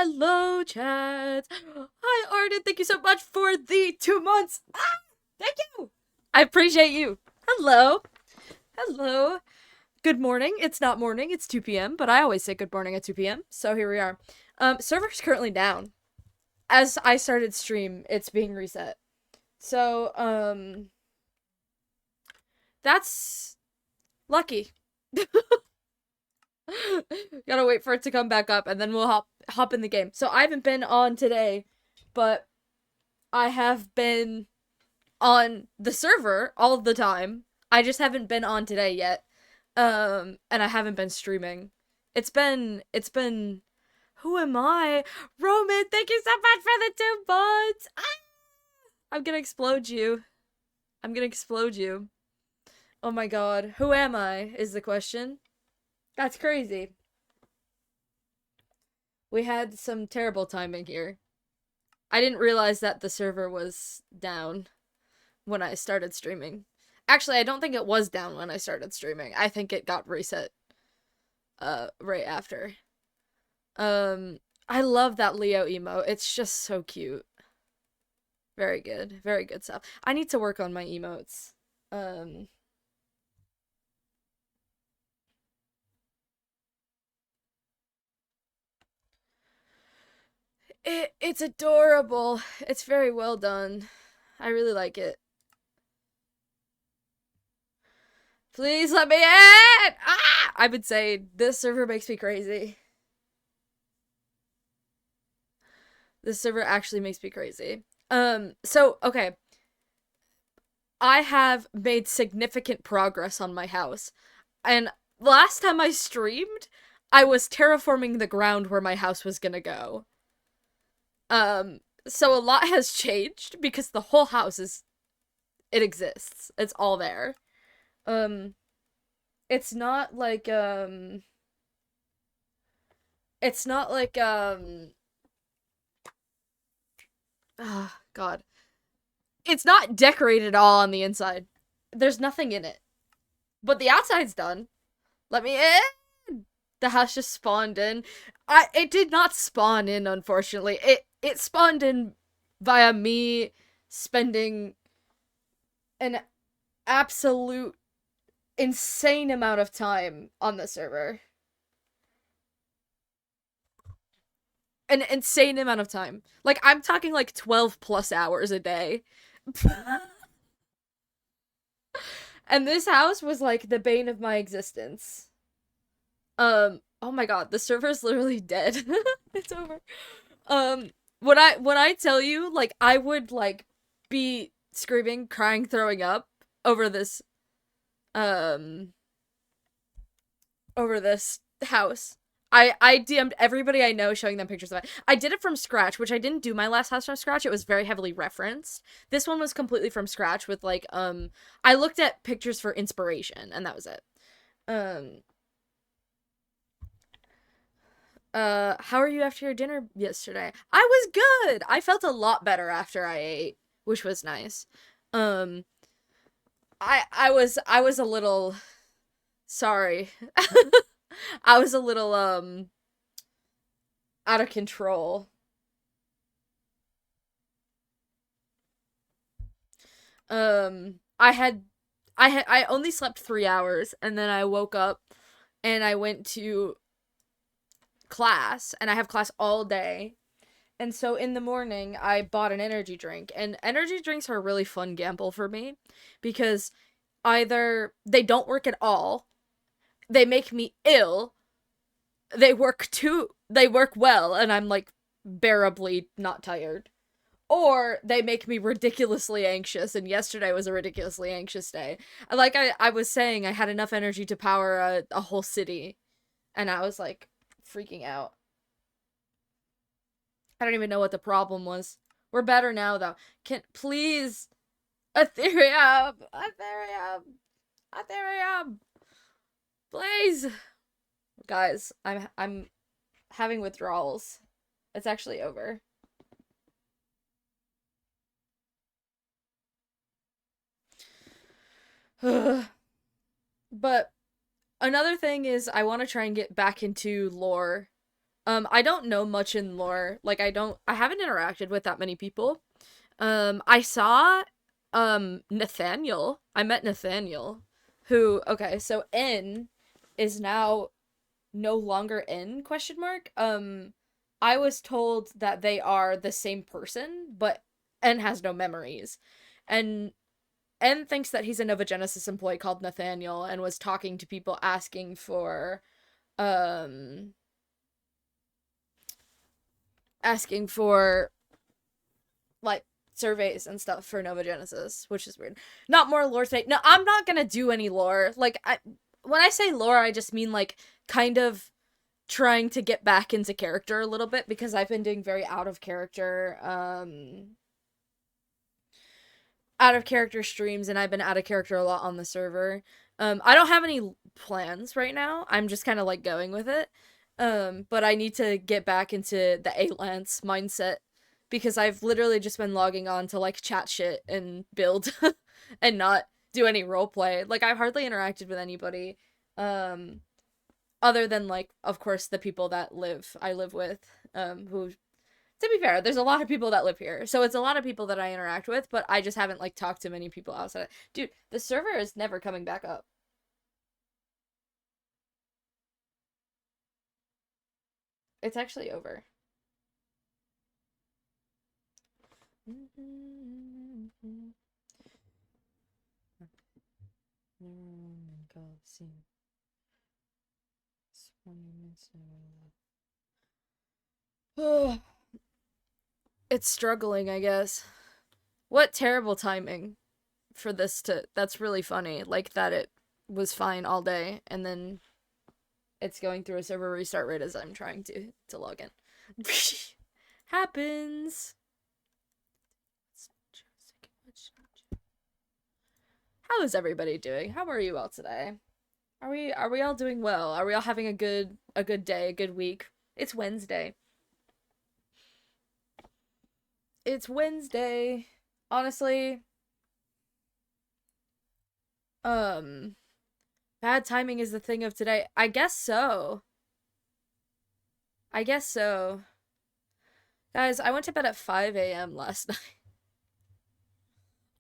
Hello, chat. Hi, Arden. Thank you so much for the 2 months. Thank you. I appreciate you. Hello. Hello. Good morning. It's not morning. It's 2 p.m., but I always say good morning at 2 p.m. So here we are. Server's currently down. As I started stream, it's being reset. So, that's lucky. Gotta wait for it to come back up, and then we'll hop in the game. So I haven't been on today, but I have been on the server all of the time. I just haven't been on today yet. And I haven't been streaming. It's been who am I? Roman, thank you so much for the 2 months. I'm gonna explode you. I'm gonna explode you. Oh my god. Who am I is the question. That's crazy. We had some terrible timing here. I didn't realize that the server was down when I started streaming. Actually, I don't think it was down when I started streaming. I think it got reset right after. I love that Leo emote. It's just so cute. Very good. Very good stuff. I need to work on my emotes. Um it's adorable. It's very well done. I really like it. Please let me in! I've been saying this server makes me crazy. This server actually makes me crazy. So okay. I have made significant progress on my house. And last time I streamed, I was terraforming the ground where my house was gonna go. So a lot has changed because the whole house it exists. It's all there. Um, it's not like, it's not like, God. It's not decorated all on the inside. There's nothing in it. But the outside's done. Let me in! The house just spawned in. It did not spawn in, unfortunately. It spawned in via me spending an absolute insane amount of time on the server. An insane amount of time. Like, I'm talking like 12 plus hours a day. And this house was like the bane of my existence. Oh my god, the server's literally dead. It's over. When I tell you, like, I would like be screaming, crying, throwing up over this um over this house. I DM'd everybody I know showing them pictures of it. I did it from scratch, which I didn't do my last house from scratch. It was very heavily referenced. This one was completely from scratch with like I looked at pictures for inspiration and that was it. Um how are you after your dinner yesterday? I was good. I felt a lot better after I ate, which was nice. Um I was a little sorry. I was a little out of control. I only slept 3 hours and then I woke up and I went to class and I have class all day. And so in the morning I bought an energy drink and energy drinks are a really fun gamble for me because either they don't work at all, they make me ill, they work well and I'm like bearably not tired. Or they make me ridiculously anxious, and yesterday was a ridiculously anxious day. Like I was saying, I had enough energy to power a whole city, and I was like freaking out. I don't even know what the problem was. We're better now though. Can please Ethereum, Ethereum, Ethereum, please, guys. I'm having withdrawals. It's actually over. But another thing is I want to try and get back into lore I don't know much in lore. Like I haven't interacted with that many people. I saw Nathaniel. I met Nathaniel, who, okay, so N is now no longer in, question mark. I was told that they are the same person, but N has no memories. And N thinks that he's a Nova Genesis employee called Nathaniel and was talking to people um asking for like surveys and stuff for Nova Genesis, which is weird. Not more lore today. No, I'm not gonna do any lore. When I say lore, I just mean like kind of trying to get back into character a little bit because I've been doing very out of character streams, and I've been out of character a lot on the server. I don't have any plans right now. I'm just kind of like going with it. But I need to get back into the A-Lance mindset because I've literally just been logging on to like chat shit and build and not do any roleplay. Like I've hardly interacted with anybody. Other than like of course the people that I live with, who, to be fair, there's a lot of people that live here, so it's a lot of people that I interact with, but I just haven't like talked to many people outside. Dude, the server is never coming back up. It's actually over. It's struggling, I guess. What terrible timing for this to. That's really funny. Like that it was fine all day and then it's going through a server restart right as I'm trying to log in. Happens. How is everybody doing? How are you all today? Are we all doing well? Are we all having a good day, a good week? It's Wednesday. It's Wednesday. Honestly, um bad timing is the thing of today. I guess so. I guess so. Guys, I went to bed at 5 a.m. last night.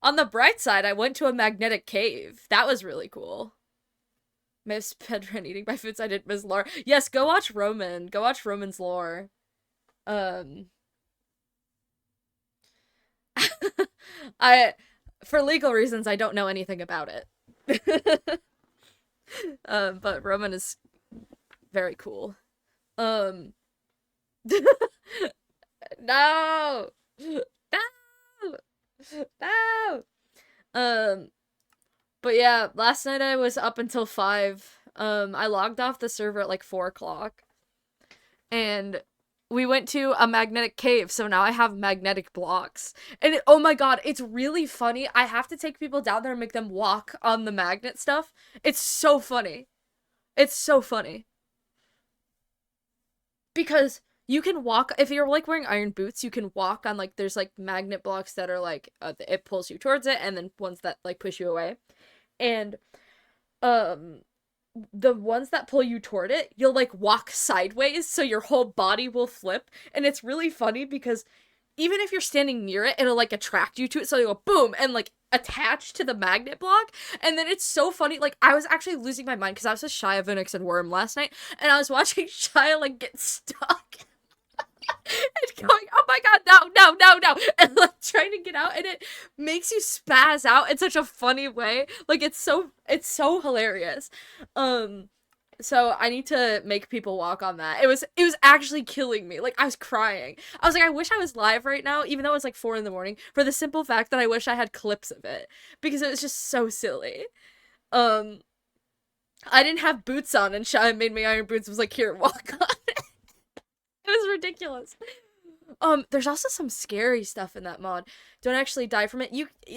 On the bright side, I went to a magnetic cave. That was really cool. Miss Pedron eating my food, so I didn't miss lore. Yes, go watch Roman. Go watch Roman's lore. Um, I, for legal reasons, I don't know anything about it. But Roman is very cool. Um, no, no, no. Um, but yeah, last night I was up until 5. I logged off the server at like 4 o'clock. And we went to a magnetic cave, so now I have magnetic blocks. And oh my god, it's really funny. I have to take people down there and make them walk on the magnet stuff. It's so funny. It's so funny. Because you can walk, if you're like wearing iron boots, you can walk on like, there's like magnet blocks that are like, it pulls you towards it, and then ones that like push you away. And um the ones that pull you toward it, you'll like walk sideways so your whole body will flip. And it's really funny because even if you're standing near it, it'll like attract you to it. So you go boom and like attach to the magnet block. And then it's so funny. Like I was actually losing my mind because I was with Shia, Vinix, and Worm last night. And I was watching Shia like get stuck. And going, oh my god, no, no, no, no, and like trying to get out, and it makes you spaz out in such a funny way. Like it's so hilarious. So I need to make people walk on that. It was actually killing me. Like I was crying. I was like, I wish I was live right now, even though it's like 4 a.m, for the simple fact that I wish I had clips of it because it was just so silly. Um, I didn't have boots on, and Shia made me iron boots. Was like, here, walk on. It was ridiculous. There's also some scary stuff in that mod. Don't actually die from it.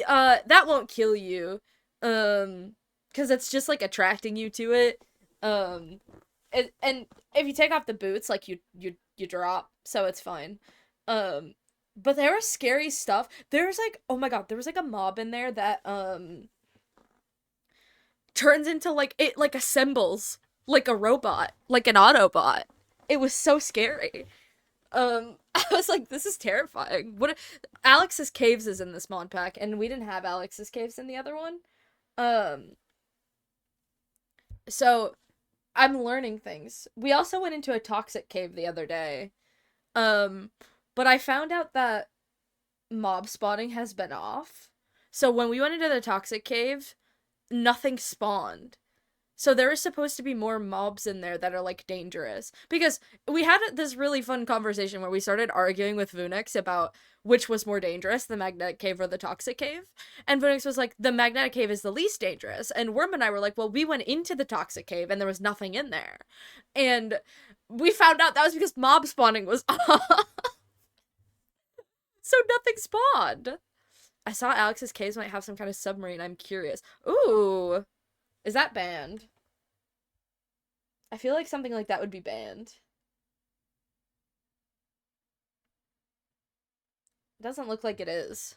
That won't kill you. Because it's just like attracting you to it. And if you take off the boots, like you drop, so it's fine. But there was scary stuff. There's like, oh my god, there was like a mob in there that turns into like, it like assembles like a robot, like an Autobot. It was so scary. I was like, this is terrifying. What Alex's Caves is in this mod pack, and we didn't have Alex's Caves in the other one. Um, so I'm learning things. We also went into a toxic cave the other day. Um, but I found out that mob spawning has been off. So when we went into the toxic cave, nothing spawned. So there is supposed to be more mobs in there that are like dangerous. Because we had this really fun conversation where we started arguing with Vunix about which was more dangerous, the magnetic cave or the toxic cave. And Vunix was like, the magnetic cave is the least dangerous. And Worm and I were like, well, we went into the toxic cave and there was nothing in there. And we found out that was because mob spawning was off. So nothing spawned. I saw Alex's caves might have some kind of submarine. I'm curious. Ooh. Is that banned? I feel like something like that would be banned. It doesn't look like it is.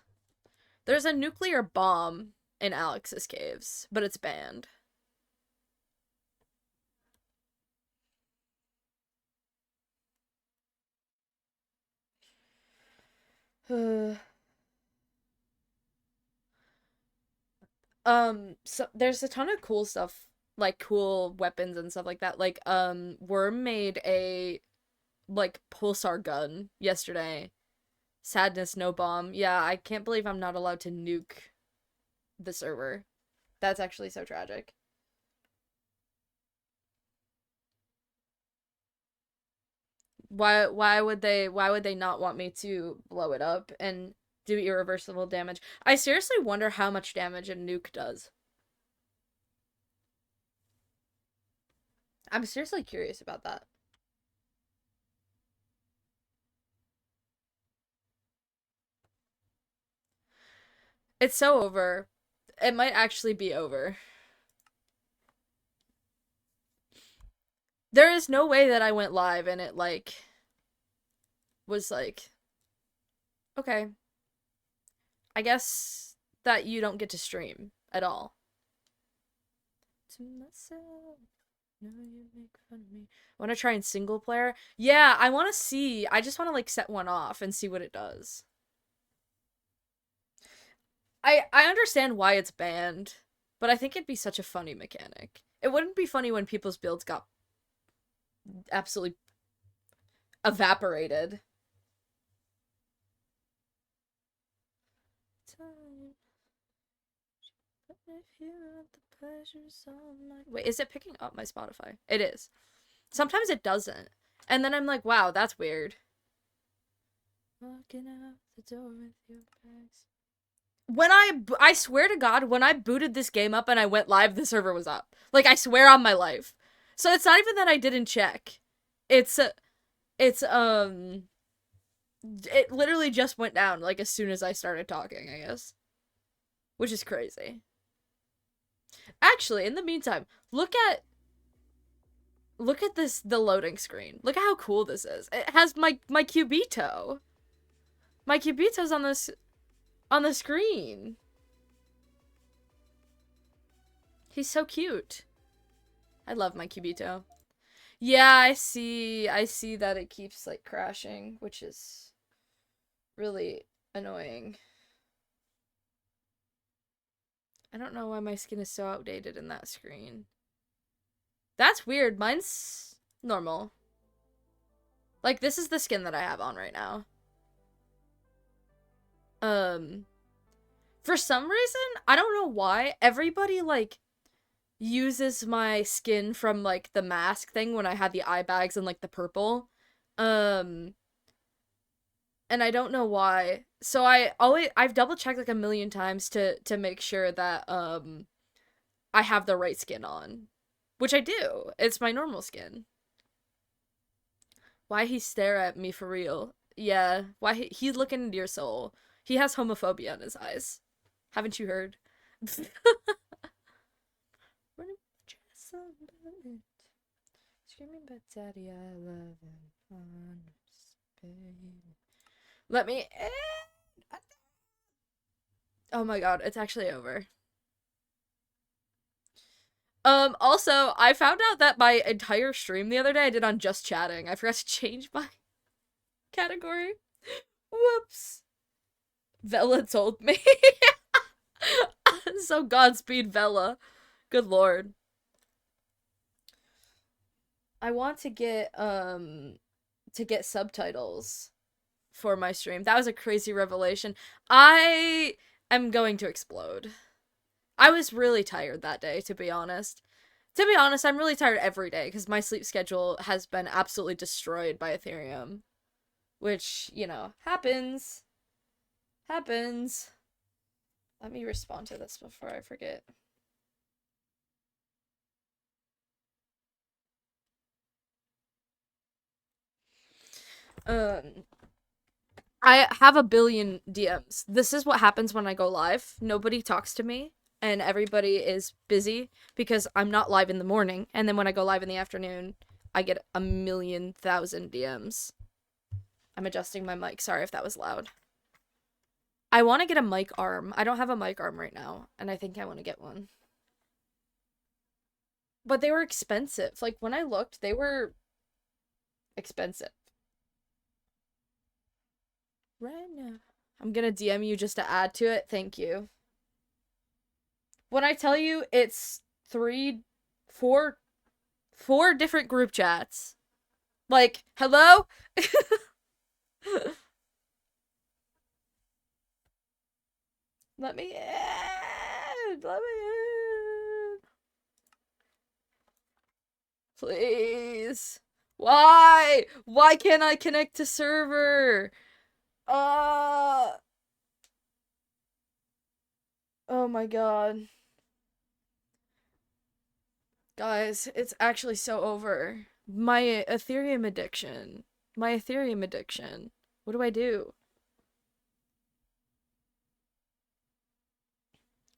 There's a nuclear bomb in Alex's caves, but it's banned. So there's a ton of cool stuff, like cool weapons and stuff like that. Like, Worm made a like pulsar gun yesterday. Sadness, no bomb. Yeah, I can't believe I'm not allowed to nuke the server. That's actually so tragic. Why would they not want me to blow it up and do irreversible damage? I seriously wonder how much damage a nuke does. I'm seriously curious about that. It's so over. It might actually be over. There is no way that I went live and it like was like, okay, I guess that you don't get to stream at all. To myself, no, you make fun of me. I want to try in single player. Yeah, I want to see. I just want to like set one off and see what it does. I understand why it's banned, but I think it'd be such a funny mechanic. It wouldn't be funny when people's builds got absolutely evaporated. Time. Wait, is it picking up my Spotify? It is. Sometimes it doesn't. And then I'm like, wow, that's weird. Walking out the door with your bags. When I swear to God, when I booted this game up and I went live, the server was up. Like, I swear on my life. So it's not even that I didn't check. It's it literally just went down, like, as soon as I started talking, I guess. Which is crazy. Actually, in the meantime, look at this, the loading screen. Look at how cool this is. It has my Cubito. My Cubito's on the screen. He's so cute. I love my Cubito. Yeah, I see that it keeps like crashing, which is really annoying. I don't know why my skin is so outdated in that screen. That's weird. Mine's normal. Like, this is the skin that I have on right now. For some reason, I don't know why, everybody, like, uses my skin from, like, the mask thing when I had the eye bags and, like, the purple. And I don't know why. So I've double checked, like, a million times to make sure that, I have the right skin on. Which I do. It's my normal skin. Why he stare at me for real? Yeah, why he's looking into your soul. He has homophobia in his eyes. Haven't you heard? Screaming, but daddy, I love him. Let me. Oh my god, it's actually over. Also, I found out that my entire stream the other day I did on just chatting. I forgot to change my category. Whoops. Vela told me. So Godspeed, Vela. Good lord. I want to get subtitles for my stream. That was a crazy revelation. I am going to explode. I was really tired that day, to be honest. To be honest, I'm really tired every day because my sleep schedule has been absolutely destroyed by Ethereum. Which, you know, happens. Happens. Let me respond to this before I forget. I have a billion DMs. This is what happens when I go live. Nobody talks to me, and everybody is busy because I'm not live in the morning. And then when I go live in the afternoon, I get a million thousand DMs. I'm adjusting my mic. Sorry if that was loud. I want to get a mic arm. I don't have a mic arm right now, and I think I want to get one. But they were expensive. Like, when I looked, they were expensive. Right now. I'm gonna DM you just to add to it. Thank you. When I tell you it's four different group chats. Like, hello? Let me in. Let me in. Please. Why? Why can't I connect to server? Oh my god. Guys, it's actually so over. My Ethereum addiction. My Ethereum addiction. What do I do?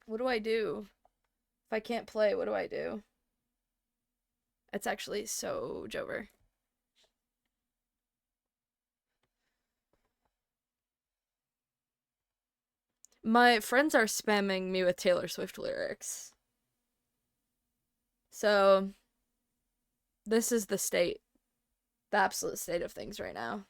What do I do? If I can't play, what do I do? It's actually so Jover. My friends are spamming me with Taylor Swift lyrics. So, this is the state. The absolute state of things right now.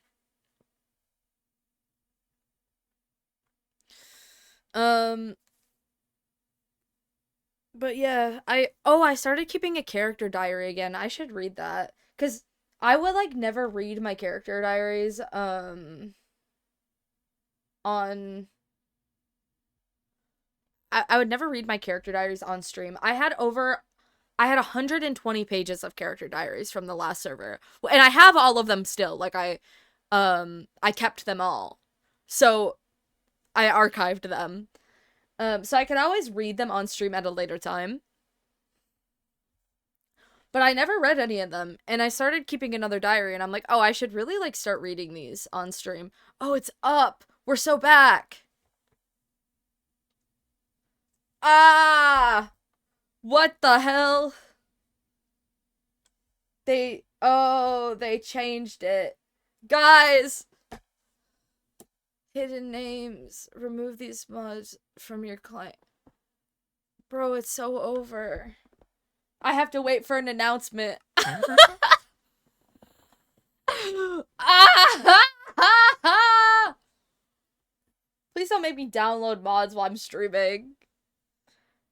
But yeah, I started keeping a character diary again. I should read that. 'Cause I would, like, never read my character diaries, on... I would never read my character diaries on stream. I had 120 pages of character diaries from the last server. And I have all of them still. Like, I kept them all. So, I archived them. So I can always read them on stream at a later time. But I never read any of them, and I started keeping another diary, and I'm like, oh, I should really, like, start reading these on stream. Oh, it's up! We're so back! Ah! What the hell? They changed it. Guys! Hidden names. Remove these mods from your client. Bro, it's so over. I have to wait for an announcement. Please don't make me download mods while I'm streaming.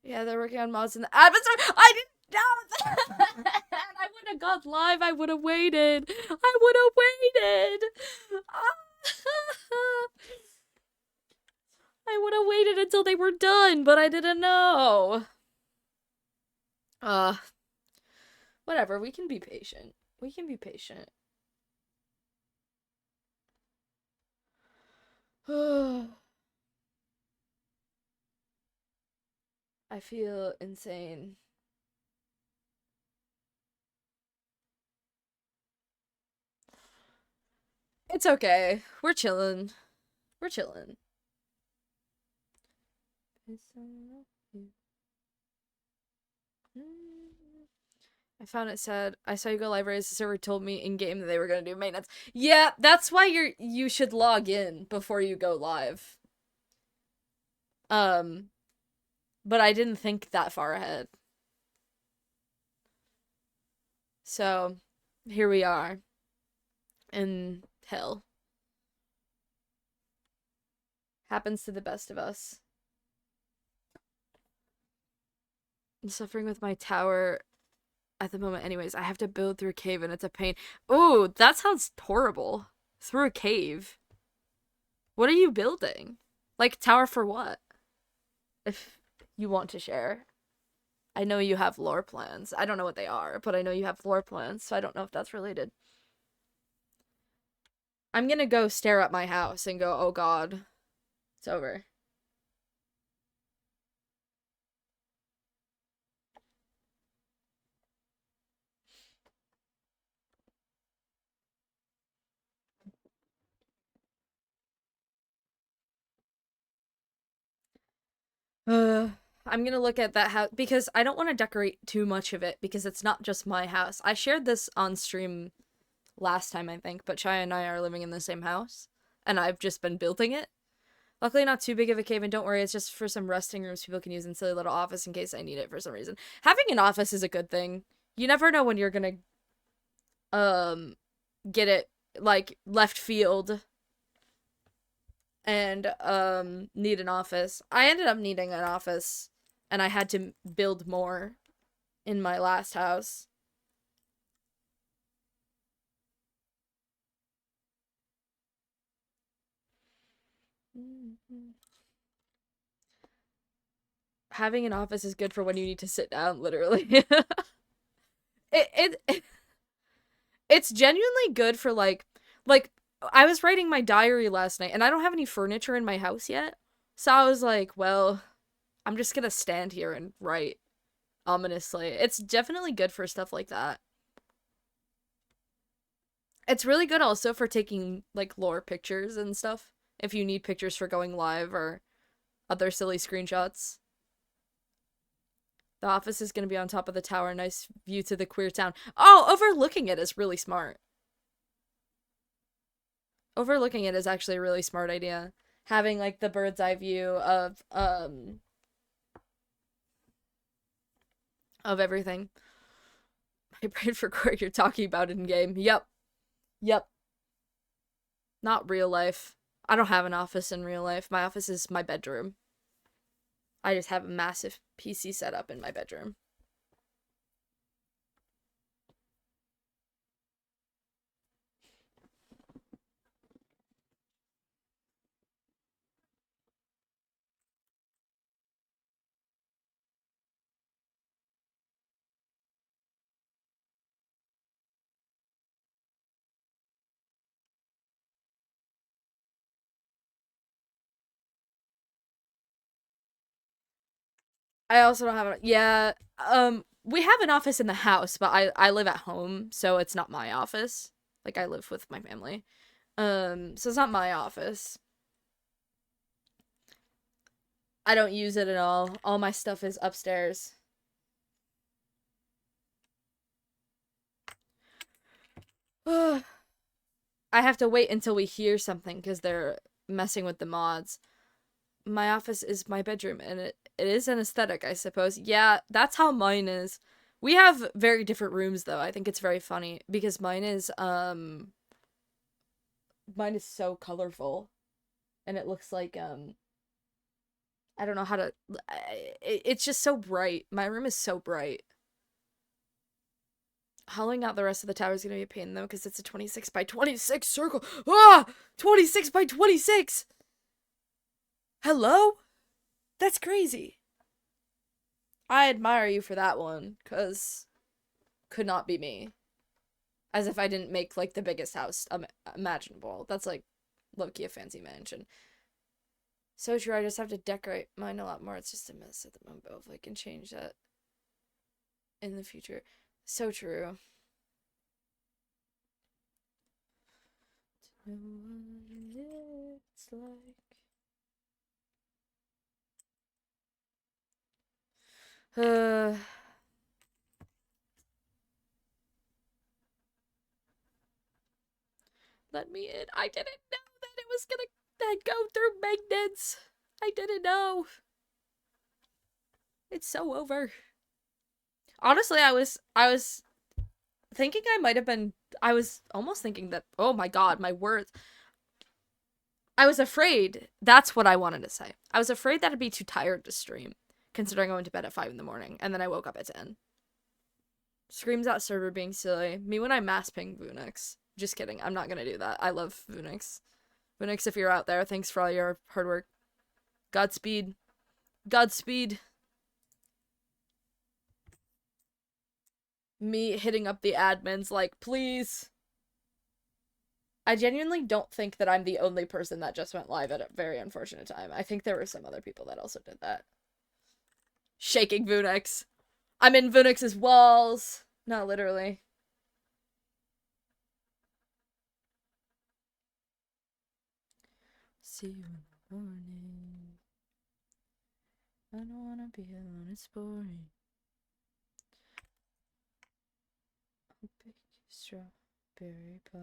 Yeah, they're working on mods in the admin server. I didn't know that. I would have gone live. I would have waited. I would have waited. I would have waited until they were done, but I didn't know. Whatever. We can be patient. We can be patient. I feel insane. It's okay. We're chilling. We're chilling. I found it sad. I saw you go live right as the server told me in game that they were gonna do maintenance. Yeah, that's why you should log in before you go live. But I didn't think that far ahead. So, here we are in hell. Happens to the best of us. I'm suffering with my tower at the moment anyways. I have to build through a cave and it's a pain. Ooh, that sounds horrible. Through a cave. What are you building? Like, tower for what? If you want to share. I know you have lore plans. I don't know what they are, but I know you have lore plans, so I don't know if that's related. I'm gonna go stare at my house and go, oh god, it's over. I'm gonna look at that house because I don't want to decorate too much of it because it's not just my house. I shared this on stream last time, I think, but Chaya and I are living in the same house, and I've just been building it. Luckily, not too big of a cave, and don't worry, it's just for some resting rooms people can use in silly little office in case I need it for some reason. Having an office is a good thing. You never know when you're gonna, get it, like, left field and, need an office. I ended up needing an office, and I had to build more in my last house. Having an office is good for when you need to sit down, literally. it it's genuinely good for like I was writing my diary last night and I don't have any furniture in my house yet. So I was like, well, I'm just gonna stand here and write ominously. It's definitely good for stuff like that. It's really good also for taking like lore pictures and stuff if you need pictures for going live or other silly screenshots. The office is going to be on top of the tower, nice view to the queer town. Oh, overlooking it is really smart. Overlooking it is actually a really smart idea. Having like the bird's eye view of everything. I prayed for Corey you're talking about in game. Yep. Yep. Not real life. I don't have an office in real life. My office is my bedroom. I just have a massive PC set up in my bedroom. I also don't have a yeah, we have an office in the house, but I live at home, so it's not my office. Like I live with my family. So it's not my office. I don't use it at all. All my stuff is upstairs. I have to wait until we hear something because they're messing with the mods. My office is my bedroom, and it is an aesthetic, I suppose. Yeah, that's how mine is. We have very different rooms, though. I think it's very funny because mine is so colorful, and it looks like, I don't know how to, it's just so bright. My room is so bright. Hollowing out the rest of the tower is gonna be a pain, though, because it's a 26 by 26 circle. Ah! 26 by 26! Hello? That's crazy. I admire you for that one, because could not be me. As if I didn't make, like, the biggest house imaginable. That's, like, low-key a fancy mansion. So true, I just have to decorate mine a lot more. It's just a mess at the moment, but hopefully I can change that in the future. So true. It's like... Let me in. I didn't know that it was gonna go through magnets. I didn't know. It's so over. Honestly, I was thinking I might have been, I was almost thinking that, oh my god, my words. I was afraid, that's what I wanted to say. I was afraid that I'd be too tired to stream, considering I went to bed at 5 in the morning, and then I woke up at 10. Screams at server being silly. Me when I mass ping Vunix. Just kidding, I'm not gonna do that. I love Vunix. Vunix, if you're out there, thanks for all your hard work. Godspeed. Godspeed. Me hitting up the admins like, please. I genuinely don't think that I'm the only person that just went live at a very unfortunate time. I think there were some other people that also did that. Shaking Vunix. I'm in Vunix's walls. Not literally. See you in the morning. I don't wanna be alone, it's boring. I'll bake you strawberry pie.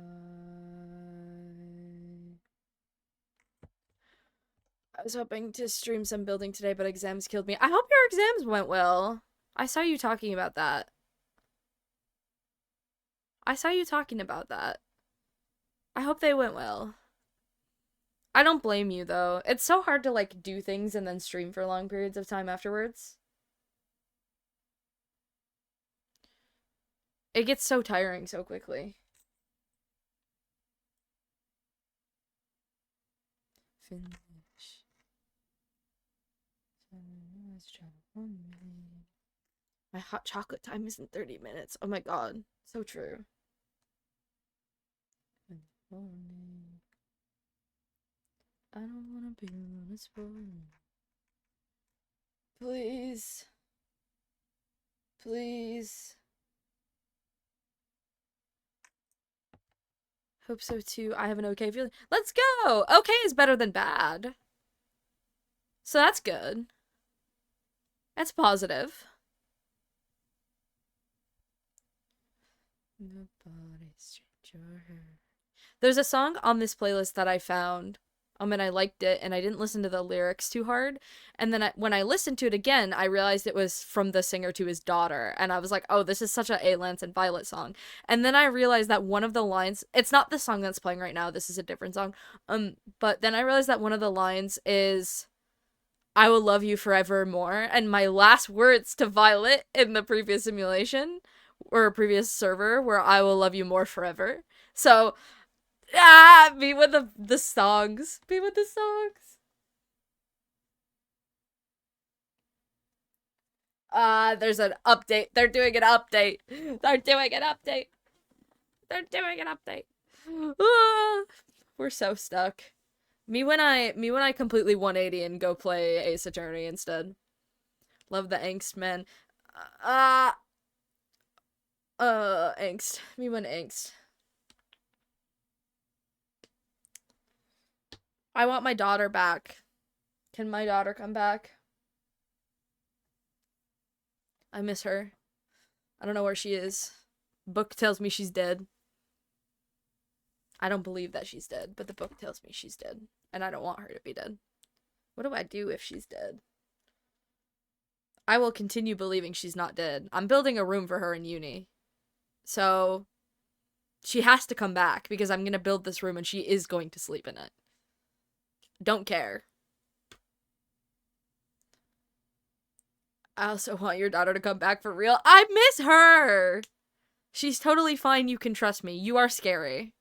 I was hoping to stream some building today, but exams killed me. I hope your exams went well. I saw you talking about that. I hope they went well. I don't blame you, though. It's so hard to, like, do things and then stream for long periods of time afterwards. It gets so tiring so quickly. Finish. My hot chocolate time is in 30 minutes. Oh my god. So true. I don't wanna be alone, it's boring. Please. Please. Hope so too. I have an okay feeling. Let's go! Okay is better than bad. So that's good. That's positive. Nobody's stranger. There's a song on this playlist that I found, and I liked it, and I didn't listen to the lyrics too hard. And then when I listened to it again, I realized it was from the singer to his daughter, and I was like, oh, this is such a Lance and Violet song. And then I realized that one of the lines, it's not the song that's playing right now, this is a different song, but then I realized that one of the lines is, I will love you forevermore, and my last words to Violet in the previous simulation, or previous server, were I will love you more forever. So, be with the songs. Be with the songs. There's an update. They're doing an update. They're doing an update. They're doing an update. We're so stuck. Me when I completely 180 and go play Ace Attorney instead. Love the angst, man. Angst. Me when angst. I want my daughter back. Can my daughter come back? I miss her. I don't know where she is. Book tells me she's dead. I don't believe that she's dead, but the book tells me she's dead. And I don't want her to be dead. What do I do if she's dead? I will continue believing she's not dead. I'm building a room for her in uni. So, she has to come back, because I'm gonna build this room and she is going to sleep in it. Don't care. I also want your daughter to come back for real. I miss her! She's totally fine, you can trust me. You are scary.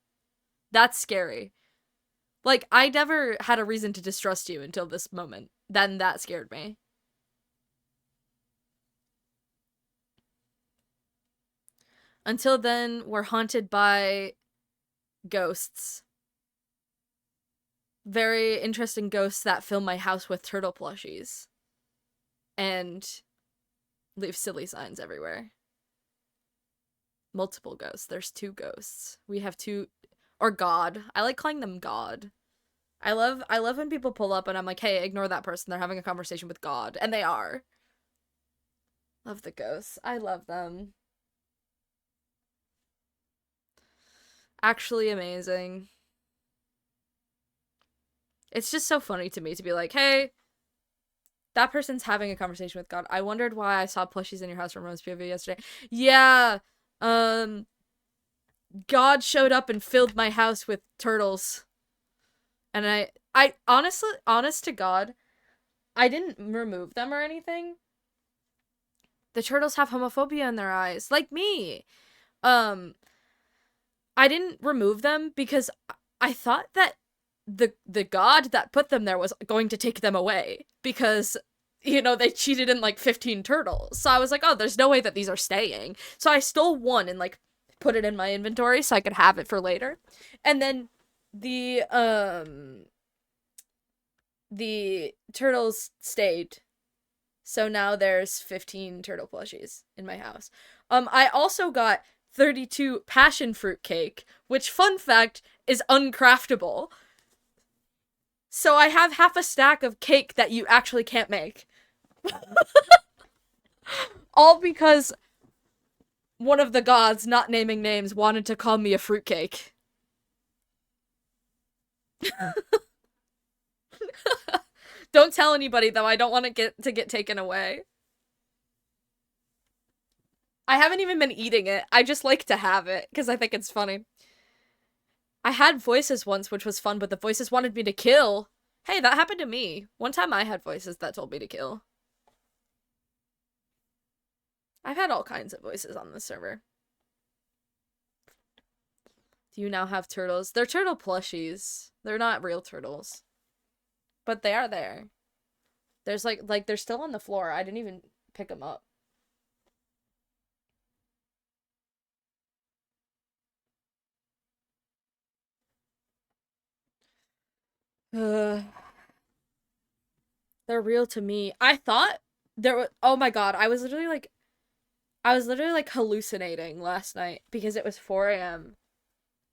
That's scary. Like, I never had a reason to distrust you until this moment. Then that scared me. Until then, we're haunted by ghosts. Very interesting ghosts that fill my house with turtle plushies. And leave silly signs everywhere. Multiple ghosts. There's 2 ghosts. We have 2... Or God. I like calling them God. I love when people pull up and I'm like, hey, ignore that person. They're having a conversation with God. And they are. Love the ghosts. I love them. Actually amazing. It's just so funny to me to be like, hey, that person's having a conversation with God. I wondered why I saw plushies in your house from Rose POV yesterday. Yeah, God showed up and filled my house with turtles. And I honestly, honest to God, I didn't remove them or anything. The turtles have homophobia in their eyes, like me. Um, I didn't remove them because I thought that the god that put them there was going to take them away because they cheated in like 15 turtles. So I was like, "Oh, there's no way that these are staying." So I stole one and like put it in my inventory so I could have it for later. And then the the turtles stayed. So now there's 15 turtle plushies in my house. I also got 32 passion fruit cake, which, fun fact, is uncraftable. So I have half a stack of cake that you actually can't make. All because one of the gods, not naming names, wanted to call me a fruitcake. Don't tell anybody, though. I don't want it to get taken away. I haven't even been eating it. I just like to have it because I think it's funny. I had voices once, which was fun, but the voices wanted me to kill. Hey, that happened to me. One time I had voices that told me to kill. I've had all kinds of voices on this server. Do you now have turtles? They're turtle plushies. They're not real turtles. But they are there. There's like they're still on the floor. I didn't even pick them up. They're real to me. I thought there was, oh my god, I was literally like hallucinating last night because it was 4 a.m.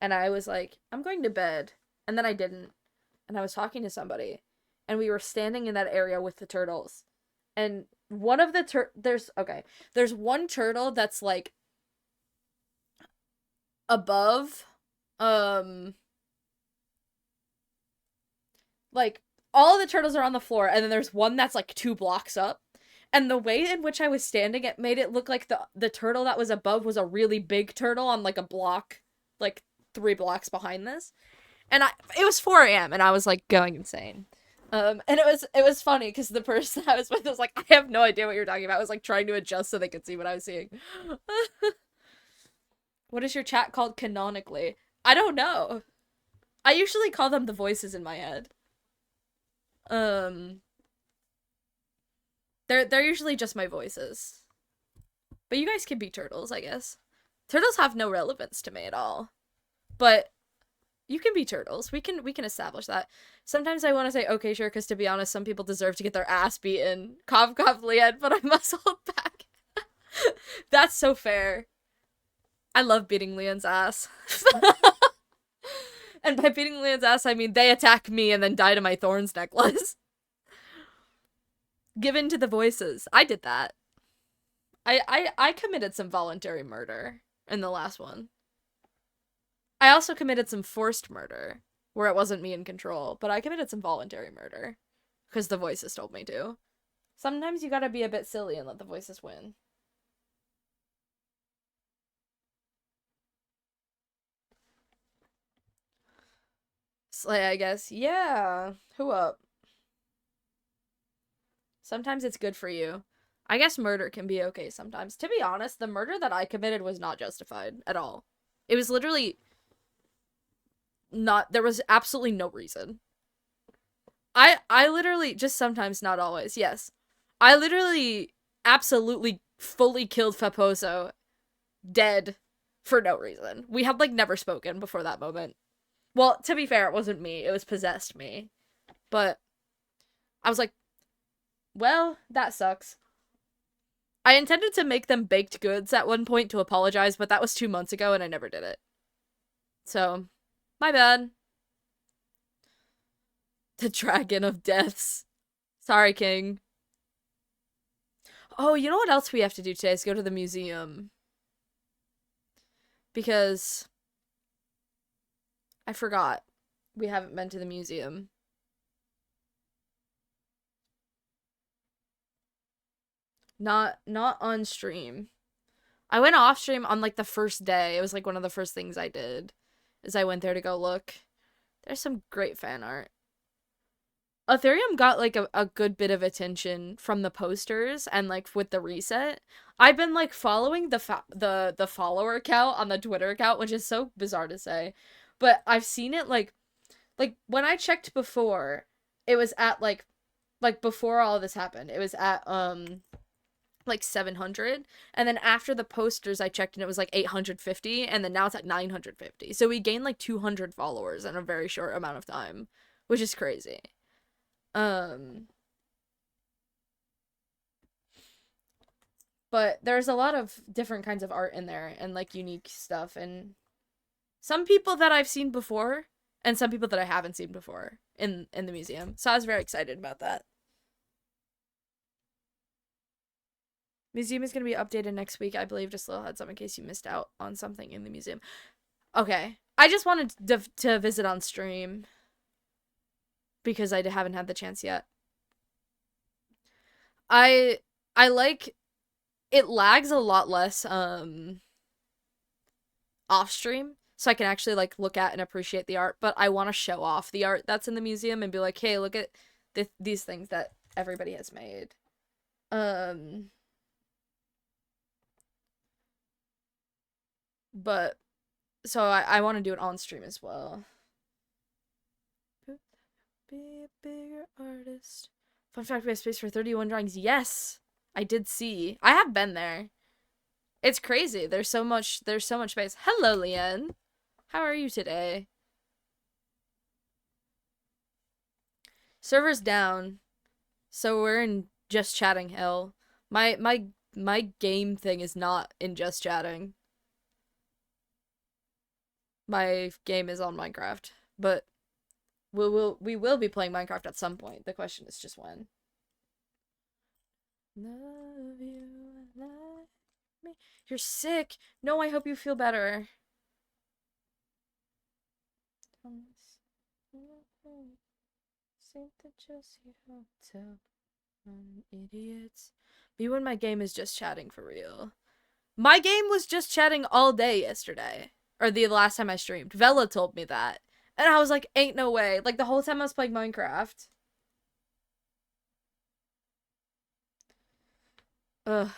and I was like, I'm going to bed. And then I didn't. And I was talking to somebody and we were standing in that area with the turtles. And one of the there's one turtle that's like above like all of the turtles are on the floor and then there's one that's like 2 blocks up. And the way in which I was standing, it made it look like the turtle that was above was a really big turtle on like a block, like 3 blocks behind this. And it was 4 a.m. and I was like going insane. And it was funny because the person I was with was like, I have no idea what you're talking about. I was like trying to adjust so they could see what I was seeing. What is your chat called canonically? I don't know. I usually call them the voices in my head. Um, they're usually just my voices. But you guys can be turtles, I guess. Turtles have no relevance to me at all. But you can be turtles. We can establish that. Sometimes I want to say, okay, sure, because to be honest, some people deserve to get their ass beaten. Cough, cough, Lian, but I must hold back. That's so fair. I love beating Leon's ass. And by beating Leon's ass, I mean they attack me and then die to my thorns necklace. Given to the voices. I did that. I committed some voluntary murder in the last one. I also committed some forced murder, where it wasn't me in control, but I committed some voluntary murder. Because the voices told me to. Sometimes you gotta be a bit silly and let the voices win. Slay, I guess. Yeah. Who up? Sometimes it's good for you. I guess murder can be okay sometimes. To be honest, the murder that I committed was not justified at all. It was literally not, there was absolutely no reason. I literally, just sometimes, not always, yes. I literally absolutely fully killed Faposo dead for no reason. We had like never spoken before that moment. Well, to be fair, it wasn't me. It was possessed me. But I was like, well, that sucks. I intended to make them baked goods at one point to apologize, but that was 2 months ago and I never did it. So, my bad. The Dragon of Deaths. Sorry, King. Oh, you know what else we have to do today is go to the museum. Because I forgot. We haven't been to the museum. Not on stream. I went off stream on like the first day. It was like one of the first things I did is I went there to go look. There's some great fan art. Ethereum got like a good bit of attention from the posters and like with the reset. I've been like following the follower count on the Twitter account, which is so bizarre to say, but I've seen it like when I checked before, it was at like before all this happened, it was at like 700, and then after the posters I checked and it was like 850, and then now it's at 950. So we gained like 200 followers in a very short amount of time, which is crazy. But there's a lot of different kinds of art in there and like unique stuff, and some people that I've seen before and some people that I haven't seen before in the museum. So I was very excited about that. Museum is going to be updated next week, I believe. Just a little heads up in case you missed out on something in the museum. Okay. I just wanted to visit on stream because I haven't had the chance yet. I like it lags a lot less off stream, so I can actually like look at and appreciate the art, but I want to show off the art that's in the museum and be like, "Hey, look at these things that everybody has made." But so I want to do it on stream as well. Be a bigger artist. Fun fact, we have space for 31 drawings. Yes, I did see. I have been there. It's crazy. There's so much space. Hello, Leanne. How are you today? Server's down. So we're in just chatting hell. My game thing is not in just chatting. My game is on Minecraft, but we will be playing Minecraft at some point. The question is just when. Love you, love me. You're sick. No, I hope you feel better. St. Jesse Hotel. Idiots. Me when my game is just chatting for real. My game was just chatting all day yesterday. Or the last time I streamed. Vela told me that. And I was like, ain't no way. Like, the whole time I was playing Minecraft. Ugh.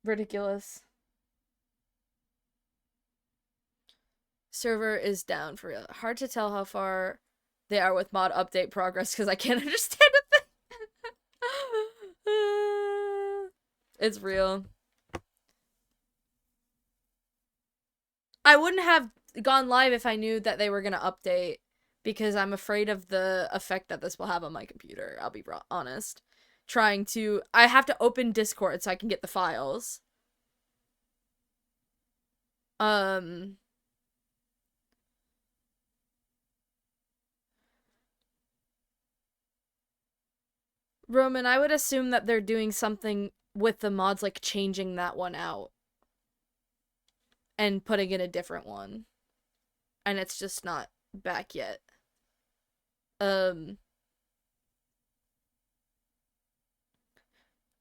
Ridiculous. Server is down for real. Hard to tell how far they are with mod update progress because I can't understand a thing. It's real. I wouldn't have gone live if I knew that they were gonna update because I'm afraid of the effect that this will have on my computer. I'll be honest. I have to open Discord so I can get the files. Roman, I would assume that they're doing something with the mods, like changing that one out and putting in a different one. And it's just not back yet. I'm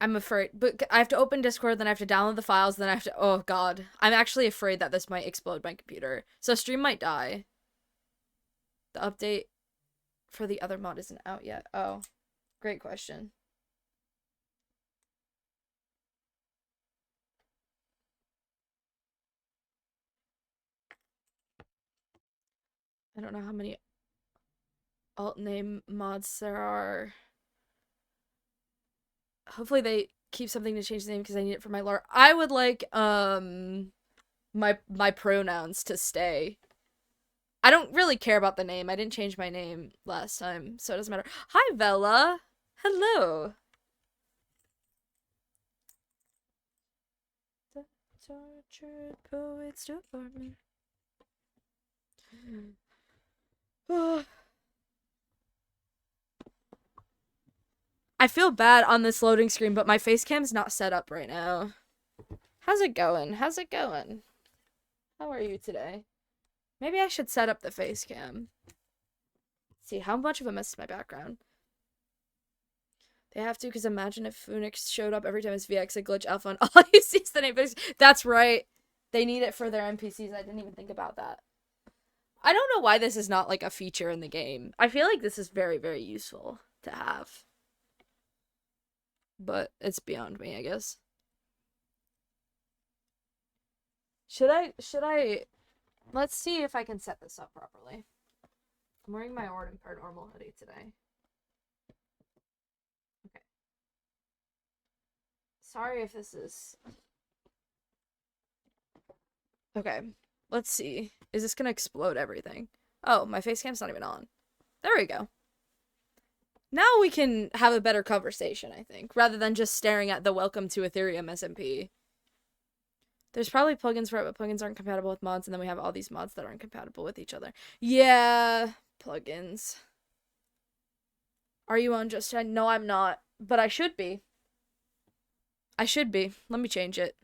afraid, but I have to open Discord, then I have to download the files, then I have to, oh god. I'm actually afraid that this might explode my computer. So stream might die. The update for the other mod isn't out yet. Oh, great question. I don't know how many alt name mods there are. Hopefully they keep something to change the name because I need it for my lore. I would like my pronouns to stay. I don't really care about the name. I didn't change my name last time, so it doesn't matter. Hi, Vela. Hello. The tortured poet's department. I feel bad on this loading screen, but my face cam's not set up right now. How's it going? How's it going? How are you today? Maybe I should set up the face cam. Let's see, how much of a mess is my background? They have to, because imagine if Phoenix showed up every time it's VX a glitch alpha and all you see is the name Phoenix. That's right. They need it for their NPCs. I didn't even think about that. I don't know why this is not like a feature in the game. I feel like this is very, very useful to have. But it's beyond me, I guess. Should I let's see if I can set this up properly. I'm wearing my Ordem Paranormal hoodie today. Okay. Sorry if this is... Okay. Let's see. Is this gonna explode everything? Oh, my face cam's not even on. There we go. Now we can have a better conversation, I think, rather than just staring at the welcome to AetheriumSMP. There's probably plugins for it, but plugins aren't compatible with mods, and then we have all these mods that aren't compatible with each other. Yeah, plugins. Are you on Just Chatting? No, I'm not, but I should be. I should be. Let me change it.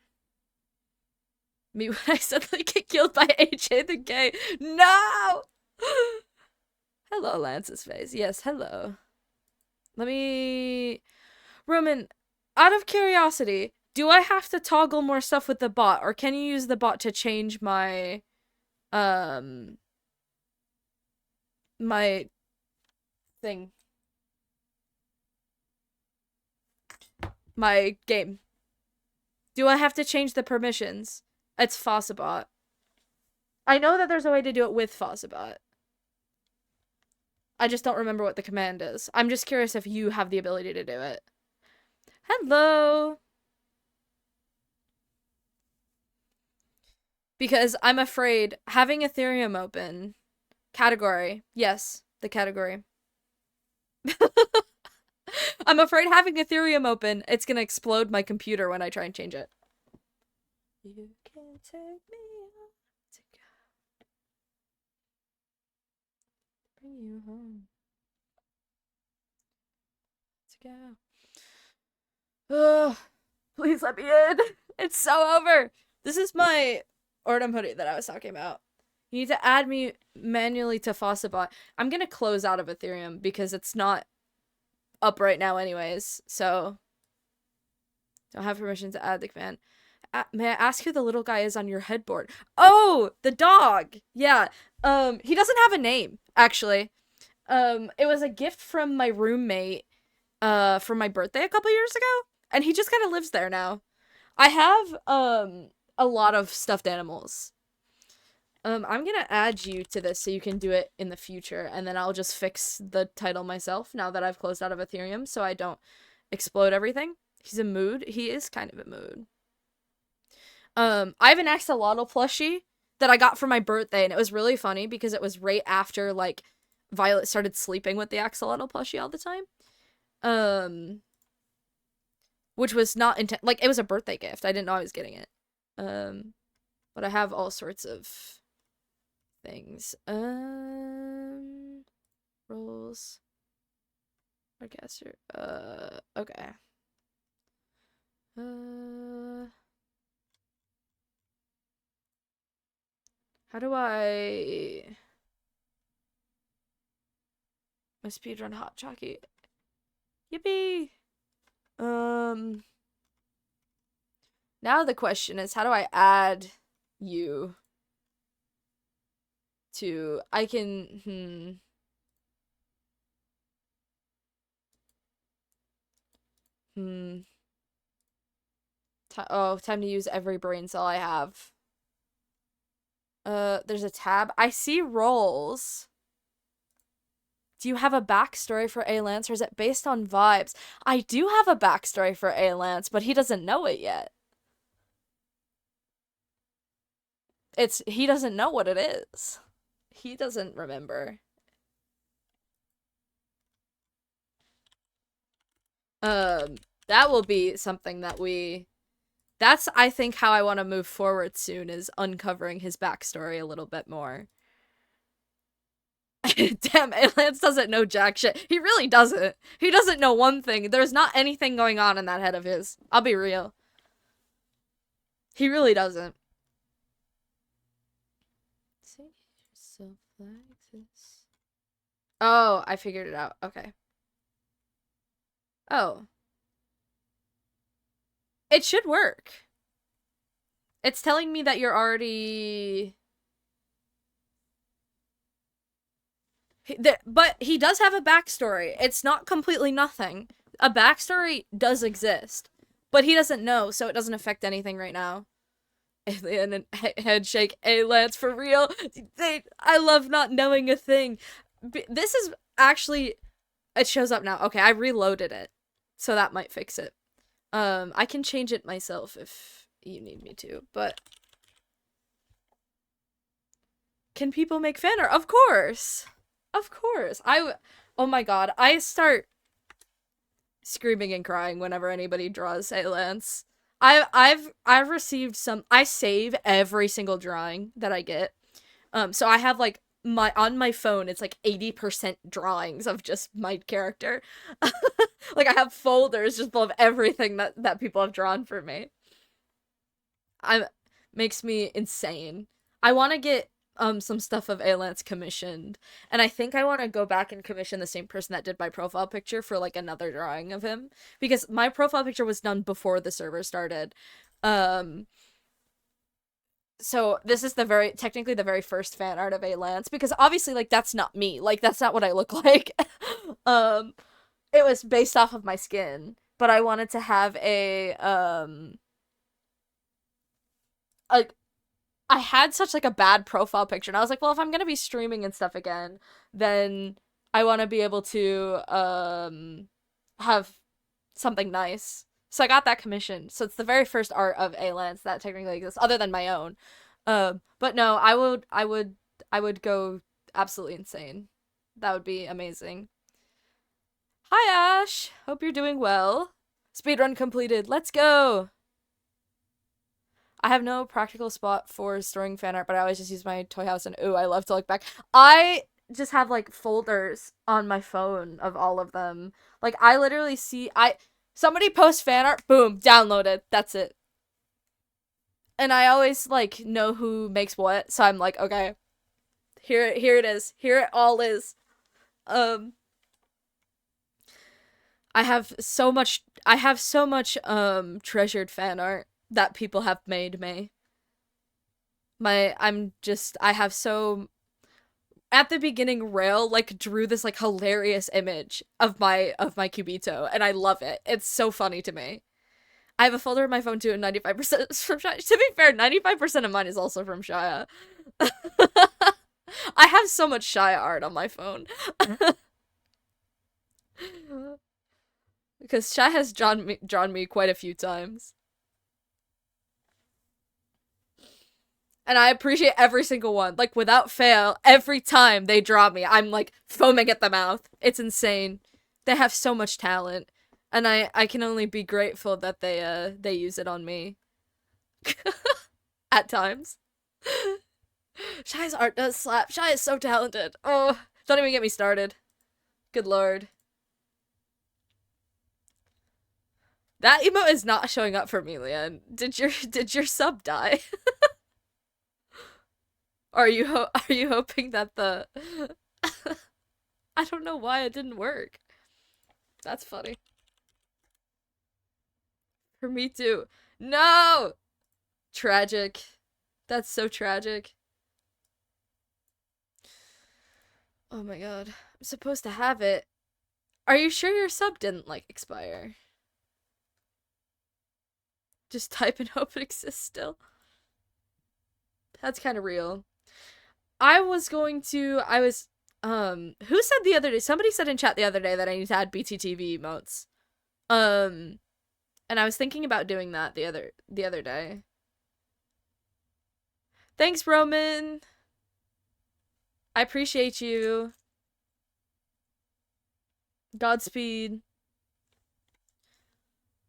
Me when I suddenly get killed by AJ the Gay. No! Hello, Lance's face. Yes, hello. Let me... Roman, out of curiosity, do I have to toggle more stuff with the bot, or can you use the bot to change my... my... thing? My game. Do I have to change the permissions? It's Fossabot. I know that there's a way to do it with Fossabot. I just don't remember what the command is. I'm just curious if you have the ability to do it. Hello! Because I'm afraid having Ethereum open... Category. Yes, the category. I'm afraid having Ethereum open, it's gonna explode my computer when I try and change it. You can take me on to go. Bring you home. To go. Ugh. Please let me in. It's so over. This is my Ordem hoodie that I was talking about. You need to add me manually to Fossabot. I'm gonna close out of Ethereum because it's not up right now anyways, so don't have permission to add the command. May I ask who the little guy is on your headboard? Oh, the dog. Yeah. He doesn't have a name, actually. It was a gift from my roommate, for my birthday a couple years ago, and he just kind of lives there now. I have, a lot of stuffed animals. I'm gonna add you to this so you can do it in the future, and then I'll just fix the title myself now that I've closed out of Ethereum so I don't explode everything. He's a mood. He is kind of a mood. I have an axolotl plushie that I got for my birthday, and it was really funny because it was right after, like, Violet started sleeping with the axolotl plushie all the time. Which was not like, it was a birthday gift. I didn't know I was getting it. But I have all sorts of things. Rolls. I guess you're, okay. How do I... My speedrun hot jockey. Yippee! Now the question is, how do I add you to... I can... Time to use every brain cell I have. There's a tab. I see roles. Do you have a backstory for A. Lance, or is it based on vibes? I do have a backstory for A. Lance, but he doesn't know it yet. He doesn't know what it is. He doesn't remember. That will be something that that's, I think, how I want to move forward soon, is uncovering his backstory a little bit more. Damn, Lance doesn't know jack shit. He really doesn't. He doesn't know one thing. There's not anything going on in that head of his. I'll be real. He really doesn't. Say yourself like this. Oh, I figured it out. Okay. Oh. It should work. It's telling me that you're already... But he does have a backstory. It's not completely nothing. A backstory does exist. But he doesn't know, so it doesn't affect anything right now. Alien and head shake. Lance, for real. I love not knowing a thing. This is actually... It shows up now. Okay, I reloaded it. So that might fix it. I can change it myself if you need me to, but... Can people make fan art? Of course! Of course. Oh my god, I start screaming and crying whenever anybody draws Hey Lance. I've received some... I save every single drawing that I get. So I have like on my phone, it's like 80% drawings of just my character. Like I have folders just full of everything that people have drawn for me. Makes me insane. I want to get some stuff of Lance commissioned, and I think I want to go back and commission the same person that did my profile picture for like another drawing of him, because my profile picture was done before the server started. So this is technically the very first fan art of Lance, because obviously like that's not me, like that's not what I look like. It was based off of my skin, but I wanted to have like I had such like a bad profile picture, and I was like, well, if I'm gonna be streaming and stuff again, then I want to be able to have something nice. So I got that commissioned. So it's the very first art of Lance that technically exists, other than my own. But no, I would go absolutely insane. That would be amazing. Hi Ash, hope you're doing well. Speedrun completed. Let's go. I have no practical spot for storing fan art, but I always just use my toy house, and ooh, I love to look back. I just have like folders on my phone of all of them. Like I literally see somebody posts fan art, boom, downloaded. That's it. And I always like know who makes what, so I'm like, okay, here it is. Here it all is. Um I have so much treasured fan art that people have made me. I have so... At the beginning, Rail like drew this like hilarious image of my Cubito, and I love it. It's so funny to me. I have a folder on my phone too, and 95% is from Shia. To be fair, 95% of mine is also from Shia. I have so much Shia art on my phone. Because Shia has drawn me quite a few times. And I appreciate every single one. Like, without fail, every time they draw me, I'm, like, foaming at the mouth. It's insane. They have so much talent. And I can only be grateful that they use it on me. At times. Shy's art does slap. Shy is so talented. Oh, don't even get me started. Good lord. That emote is not showing up for me, Leanne. Did your sub die? Are you hoping that the... I don't know why it didn't work. That's funny. For me too. No! Tragic. That's so tragic. Oh my god. I'm supposed to have it. Are you sure your sub didn't, like, expire? Just type and hope it exists still. That's kind of real. who said the other day? Somebody said in chat the other day that I need to add BTTV emotes. And I was thinking about doing that the other day. Thanks, Roman. I appreciate you. Godspeed.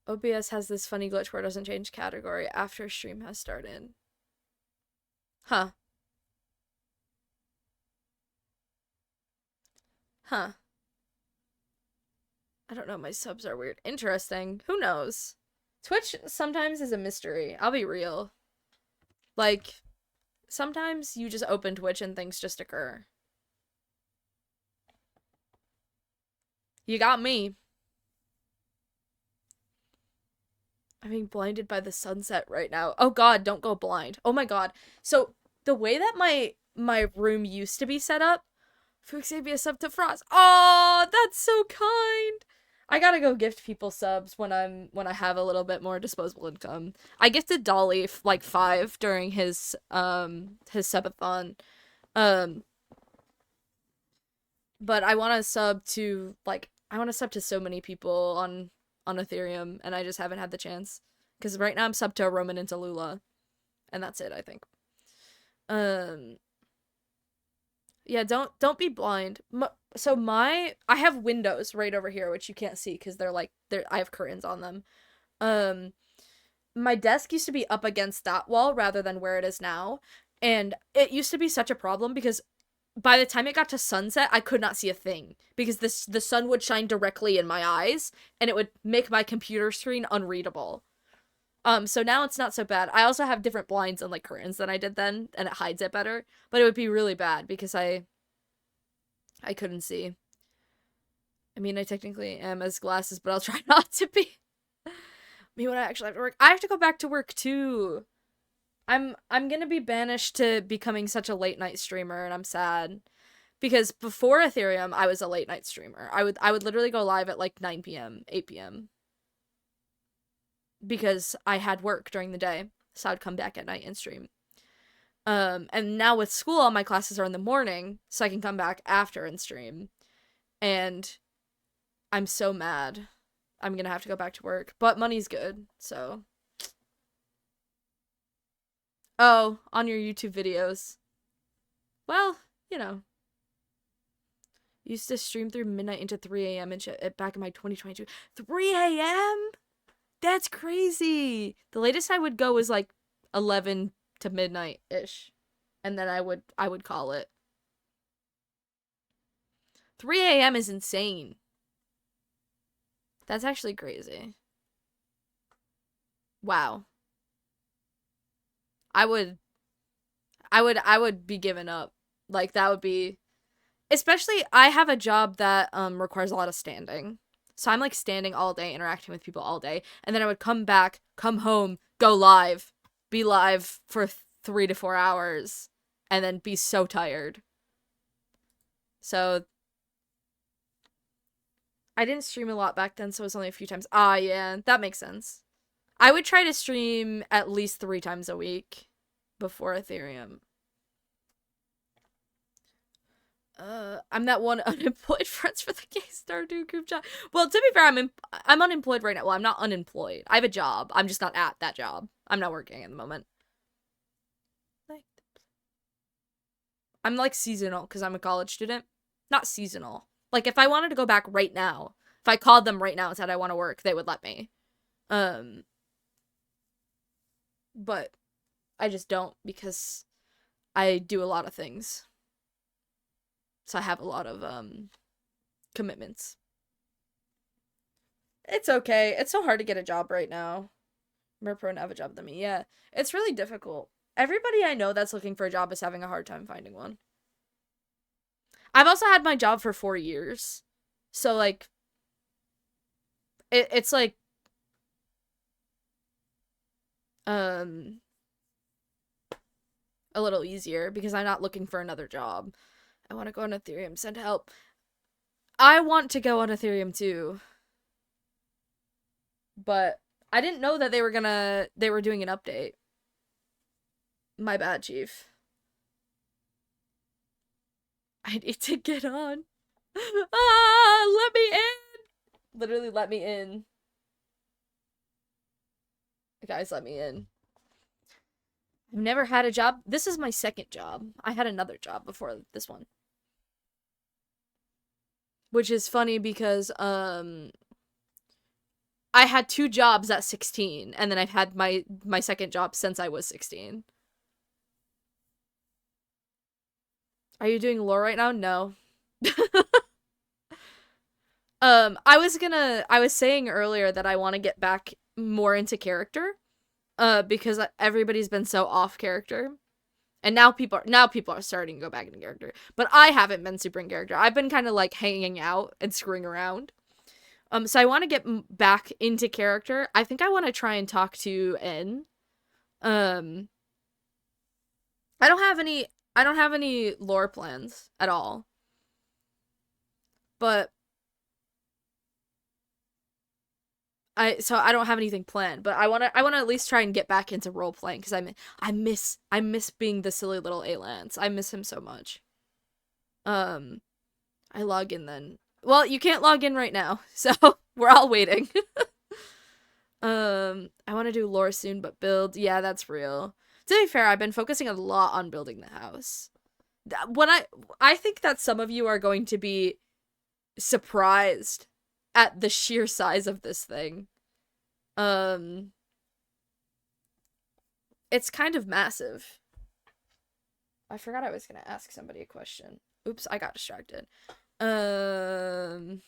OBS has this funny glitch where it doesn't change category after stream has started. Huh. Huh. I don't know, my subs are weird. Interesting. Who knows? Twitch sometimes is a mystery. I'll be real. Like, sometimes you just open Twitch and things just occur. You got me. I'm being blinded by the sunset right now. Oh god, don't go blind. Oh my god. So the way that my room used to be set up, Fuxabia sub to Frost. Oh, that's so kind. I gotta go gift people subs when I have a little bit more disposable income. I gifted Dolly like 5 during his subathon. Um but I want to sub to so many people on Ethereum, and I just haven't had the chance. Because right now I'm sub to Roman and Tallulah, and that's it, I think. Um, yeah, don't be blind. I have windows right over here, which you can't see because I have curtains on them. Um, my desk used to be up against that wall rather than where it is now, and it used to be such a problem because by the time it got to sunset, I could not see a thing because the sun would shine directly in my eyes and it would make my computer screen unreadable. So now it's not so bad. I also have different blinds and like curtains than I did then, and it hides it better. But it would be really bad because I couldn't see. I mean, I technically am as glasses, but I'll try not to be. Me when I actually have to work. I have to go back to work too. I'm gonna be banished to becoming such a late night streamer, and I'm sad. Because before Ethereum, I was a late night streamer. I would literally go live at like 9 p.m., 8 p.m. because I had work during the day, so I'd come back at night and stream. And now with school, all my classes are in the morning, so I can come back after and stream. And I'm so mad. I'm gonna have to go back to work, but money's good, so. Oh, on your YouTube videos. Well, you know. Used to stream through midnight into 3 a.m. and shit back in my 2022. 3 a.m.? That's crazy. The latest I would go was like 11 to midnight-ish. And then I would call it. 3 a.m. is insane. That's actually crazy. Wow. I would be giving up. Like, that would be... Especially, I have a job that requires a lot of standing. So I'm, like, standing all day, interacting with people all day. And then I would come back, come home, go live, be live for 3 to 4 hours, and then be so tired. So... I didn't stream a lot back then, so it was only a few times. Ah, yeah, that makes sense. I would try to stream at least 3 times a week before Ethereum. I'm that one unemployed friends for the Gay Stardew group chat. Well, to be fair, I'm unemployed right now. Well, I'm not unemployed. I have a job. I'm just not at that job. I'm not working at the moment. I'm like seasonal because I'm a college student. Not seasonal. Like, if I wanted to go back right now, if I called them right now and said I want to work, they would let me. But I just don't because I do a lot of things. So I have a lot of, commitments. It's okay. It's so hard to get a job right now. More prone to have a job than me. Yeah, it's really difficult. Everybody I know that's looking for a job is having a hard time finding one. I've also had my job for 4 years. So, like, it's like, a little easier because I'm not looking for another job. I want to go on Ethereum. Send help. I want to go on Ethereum too. But I didn't know that they were doing an update. My bad, Chief. I need to get on. Let me in. Literally, let me in. Guys, let me in. I've never had a job. This is my second job. I had another job before this one. Which is funny because, I had 2 jobs at 16, and then I've had my second job since I was 16. Are you doing lore right now? No. I was saying earlier that I want to get back more into character, because everybody's been so off character. And now people are starting to go back into character. But I haven't been super in character. I've been kind of like hanging out and screwing around. So I want to get back into character. I think I want to try and talk to N. Um, I don't have any. I don't have any lore plans at all. But I don't have anything planned, but I wanna at least try and get back into role playing because I miss being the silly little A Lance. I miss him so much. Um, I log in then. Well, you can't log in right now, so we're all waiting. I want to do lore soon, but build. Yeah, that's real. To be fair, I've been focusing a lot on building the house. When I think that some of you are going to be surprised at the sheer size of this thing. Um, it's kind of massive. I forgot I was gonna ask somebody a question. Oops, I got distracted. I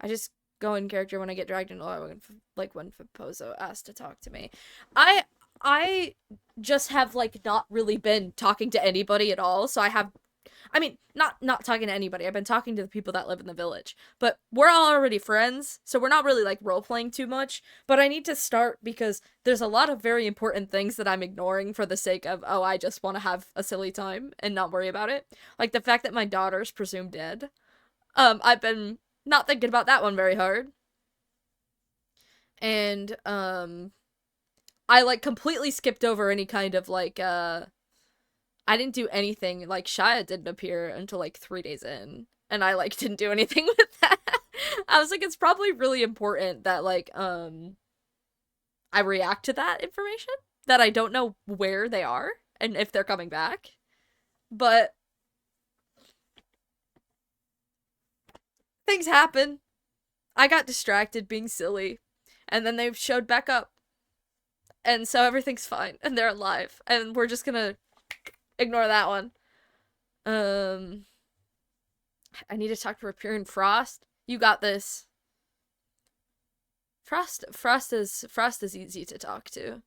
just go in character when I get dragged in lore, like when Fopozo asked to talk to me. I just have like not really been talking to anybody at all, so I mean, not talking to anybody. I've been talking to the people that live in the village. But we're all already friends, so we're not really like role playing too much. But I need to start because there's a lot of very important things that I'm ignoring for the sake of, oh, I just want to have a silly time and not worry about it. Like the fact that my daughter's presumed dead. I've been not thinking about that one very hard. And I like completely skipped over any kind of like I didn't do anything. Like, Shia didn't appear until, like, 3 days in. And I, like, didn't do anything with that. I was like, it's probably really important that, like, I react to that information. That I don't know where they are and if they're coming back. But things happen. I got distracted being silly. And then they showed back up. And so everything's fine. And they're alive. And we're just gonna ignore that one. I need to talk to Rapier and Frost. You got this. Frost is easy to talk to.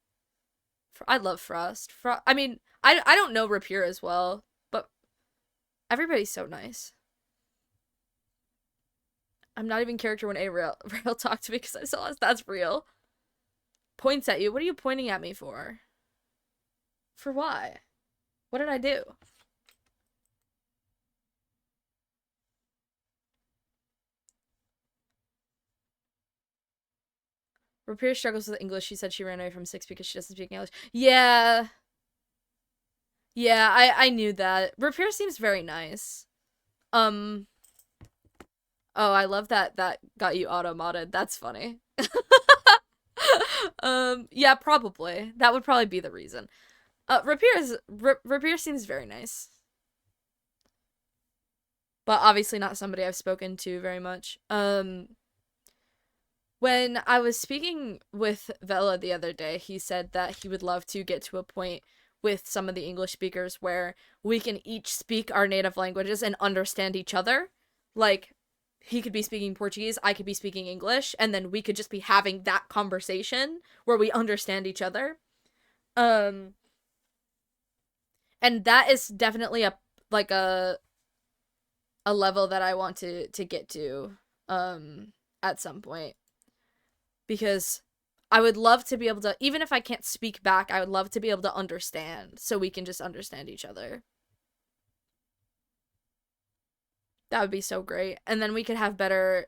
I love Frost. I mean, I don't know Rapier as well, but everybody's so nice. I'm not even character when Rail talked to me because I saw that's real. Points at you. What are you pointing at me for? For why? What did I do? Rapier struggles with English. She said she ran away from 6 because she doesn't speak English. Yeah. Yeah, I knew that. Rapier seems very nice. Oh, I love that got you auto-modded. That's funny. Yeah, probably. That would probably be the reason. Rapier seems very nice. But obviously not somebody I've spoken to very much. When I was speaking with Vela the other day, he said that he would love to get to a point with some of the English speakers where we can each speak our native languages and understand each other. Like, he could be speaking Portuguese, I could be speaking English, and then we could just be having that conversation where we understand each other. And that is definitely a level that I want to get to at some point. Because I would love to be able to, even if I can't speak back, I would love to be able to understand so we can just understand each other. That would be so great. And then we could have better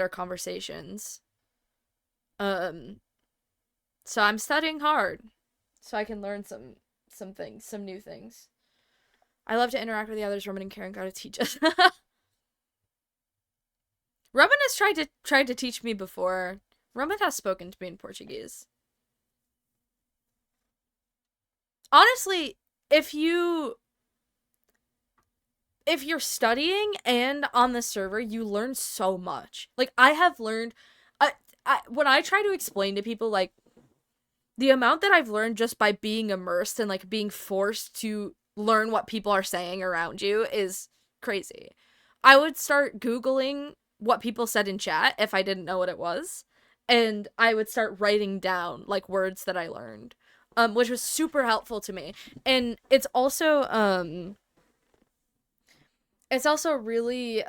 conversations. So I'm studying hard so I can learn some things, some new things. I love to interact with the others. Roman and Karen gotta teach us. Roman has tried to teach me before. Roman has spoken to me in Portuguese. Honestly, if you're studying and on the server, you learn so much. Like, I have learned, when I try to explain to people, like, the amount that I've learned just by being immersed and, like, being forced to learn what people are saying around you is crazy. I would start Googling what people said in chat if I didn't know what it was, and I would start writing down, like, words that I learned, which was super helpful to me. And it's also really,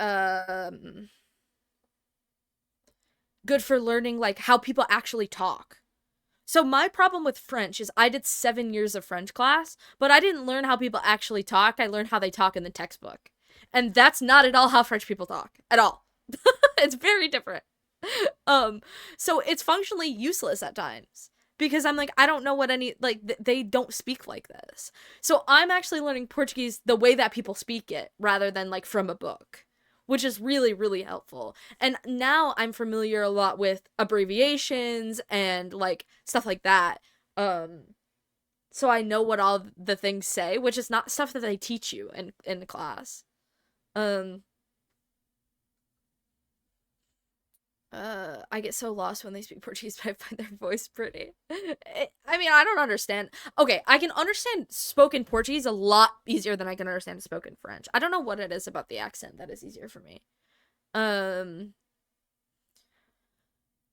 good for learning like how people actually talk. So my problem with French is I did 7 years of French class, but I didn't learn how people actually talk. I learned how they talk in the textbook. And that's not at all how French people talk. At all. It's very different. Um, so it's functionally useless at times because I'm like, I don't know what any, like, they don't speak like this. So I'm actually learning Portuguese the way that people speak it rather than like from a book, which is really, really helpful. And now I'm familiar a lot with abbreviations and like stuff like that. So I know what all the things say, which is not stuff that they teach you in class. Um, I get so lost when they speak Portuguese, but I find their voice pretty. I mean, I don't understand. Okay, I can understand spoken Portuguese a lot easier than I can understand spoken French. I don't know what it is about the accent that is easier for me. Um,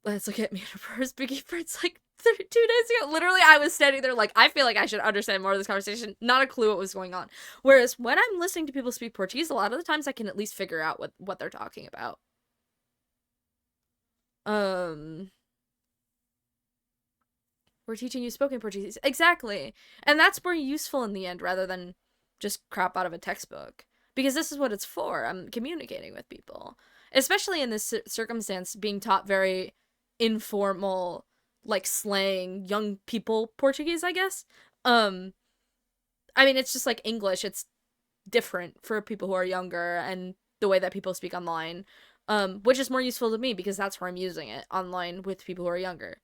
let's look at me for speaking French like 2 days ago. Literally, I was standing there like, I feel like I should understand more of this conversation. Not a clue what was going on. Whereas when I'm listening to people speak Portuguese, a lot of the times I can at least figure out what they're talking about. Um, we're teaching you spoken Portuguese. Exactly. And that's more useful in the end rather than just crap out of a textbook. Because this is what it's for. I'm communicating with people. Especially in this circumstance, being taught very informal, like slang, young people Portuguese, I guess. Um, I mean, it's just like English. It's different for people who are younger and the way that people speak online. Which is more useful to me because that's where I'm using it online with people who are younger.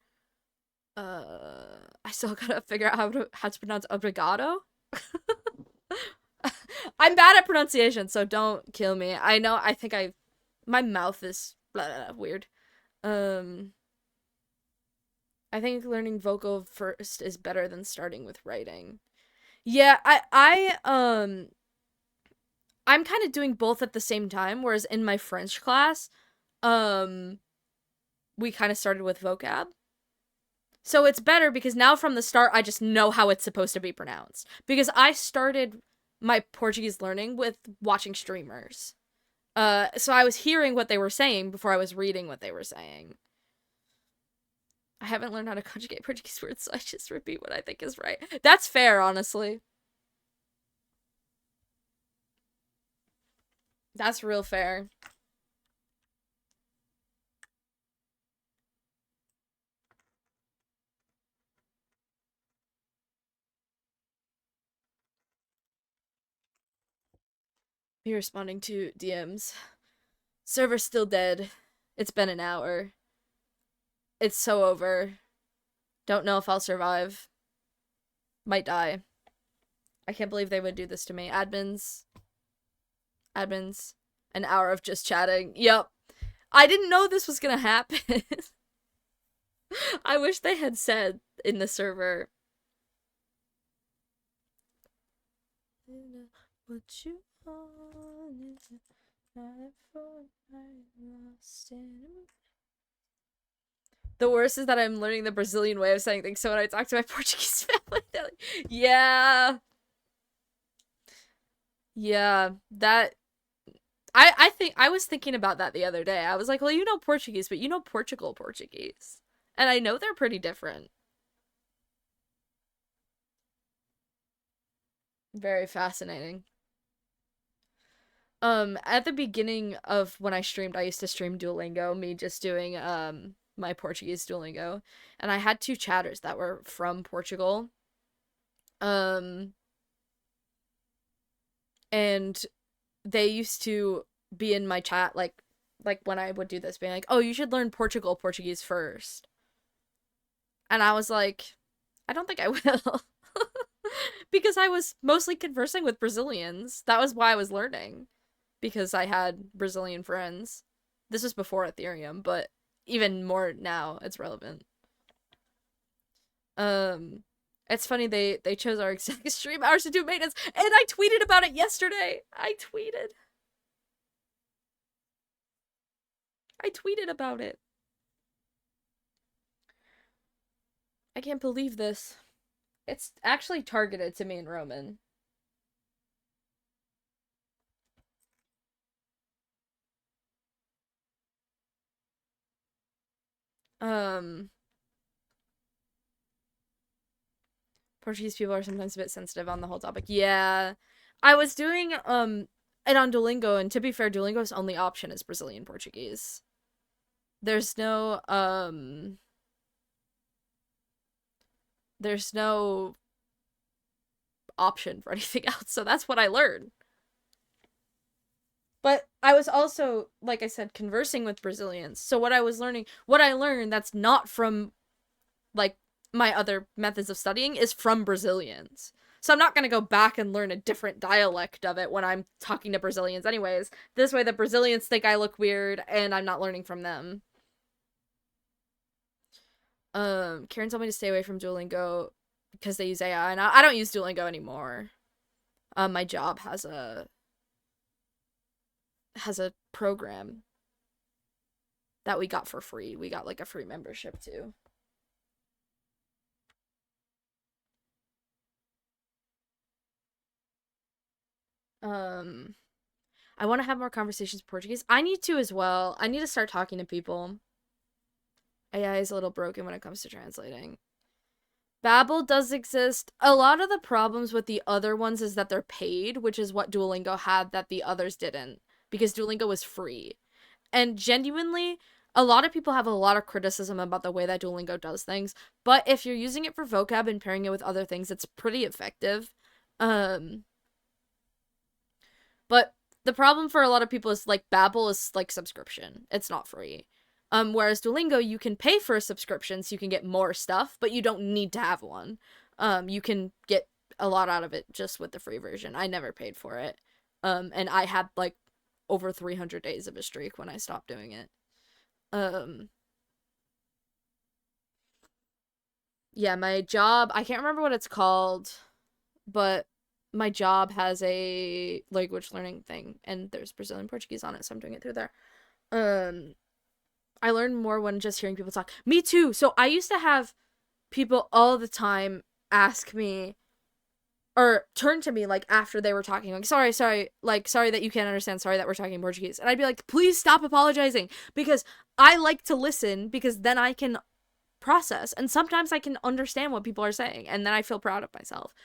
I still gotta figure out how to pronounce obrigado. I'm bad at pronunciation, so don't kill me. I know. I think my mouth is weird. Um, I think learning vocal first is better than starting with writing. Yeah, I'm kind of doing both at the same time. Whereas in my French class, um, we kind of started with vocab. So it's better because now from the start, I just know how it's supposed to be pronounced. Because I started my Portuguese learning with watching streamers. So I was hearing what they were saying before I was reading what they were saying. I haven't learned how to conjugate Portuguese words, so I just repeat what I think is right. That's fair, honestly. That's real fair. Me responding to DMs. Server's still dead. It's been an hour. It's so over. Don't know if I'll survive. Might die. I can't believe they would do this to me. Admins. Admins. An hour of just chatting. Yep. I didn't know this was gonna happen. I wish they had said in the server. What you want is the worst is that I'm learning the Brazilian way of saying things, so when I talk to my Portuguese family, they're like, yeah. Yeah, that I think I was thinking about that the other day. I was like, well, you know Portuguese, but you know Portugal Portuguese. And I know they're pretty different. Very fascinating. At the beginning of when I streamed, I used to stream Duolingo, me just doing my Portuguese Duolingo, and I had two chatters that were from Portugal. Um, and they used to be in my chat like when I would do this, being like, "Oh, you should learn Portugal Portuguese first." And I was like, "I don't think I will." Because I was mostly conversing with Brazilians. That was why I was learning. Because I had Brazilian friends. This was before Ethereum, but even more now it's relevant. Um it's funny they chose our exact stream hours to do maintenance, and I tweeted about it yesterday. I tweeted about it. I can't believe this. It's actually targeted to me and Roman. Um, Portuguese people are sometimes a bit sensitive on the whole topic. Yeah. I was doing it on Duolingo, and to be fair, Duolingo's only option is Brazilian Portuguese. There's no there's no option for anything else, so that's what I learned. But I was also, like I said, conversing with Brazilians. So what I learned that's not from like my other methods of studying is from Brazilians. So I'm not going to go back and learn a different dialect of it when I'm talking to Brazilians anyways. This way the Brazilians think I look weird and I'm not learning from them. Karen told me to stay away from Duolingo because they use AI, and I don't use Duolingo anymore. My job has a program that we got for free. We got like a free membership too. Um, I want to have more conversations in Portuguese. I need to as well. I need to start talking to people. AI is a little broken when it comes to translating. Babbel does exist. A lot of the problems with the other ones is that they're paid, which is what Duolingo had that the others didn't, because Duolingo was free. And genuinely, a lot of people have a lot of criticism about the way that Duolingo does things, but if you're using it for vocab and pairing it with other things, it's pretty effective. Um, but the problem for a lot of people is like Babbel is like subscription. It's not free. Whereas Duolingo, you can pay for a subscription so you can get more stuff, but you don't need to have one. You can get a lot out of it just with the free version. I never paid for it. And I had like over 300 days of a streak when I stopped doing it. Um, yeah, my job, I can't remember what it's called, but my job has a language learning thing, and there's Brazilian Portuguese on it, so I'm doing it through there. Um, I learn more when just hearing people talk. Me too. So I used to have people all the time ask me or turn to me like after they were talking, like sorry, like sorry that you can't understand, sorry that we're talking Portuguese. And I'd be like, please stop apologizing, because I like to listen, because then I can process, and sometimes I can understand what people are saying, and then I feel proud of myself.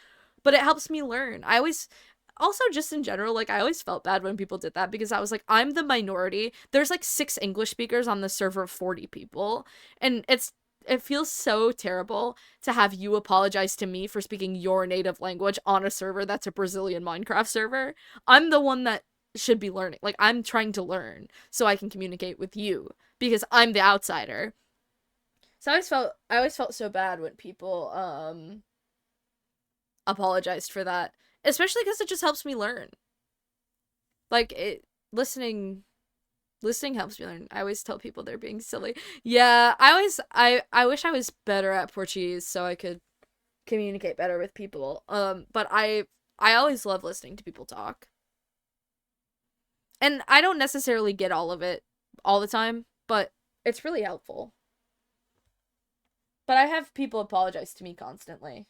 But it helps me learn. I always also, just in general, like I always felt bad when people did that, because I was like, I'm the minority. There's like 6 English speakers on the server of 40 people, and it feels so terrible to have you apologize to me for speaking your native language on a server that's a Brazilian Minecraft server. I'm the one that should be learning. Like, I'm trying to learn so I can communicate with you, because I'm the outsider. So I always felt so bad when people apologized for that, especially because it just helps me learn. Like, it listening helps me learn. I always tell people they're being silly. Yeah, I wish I was better at Portuguese so I could communicate better with people. But I always love listening to people talk. And I don't necessarily get all of it all the time, but it's really helpful. But I have people apologize to me constantly.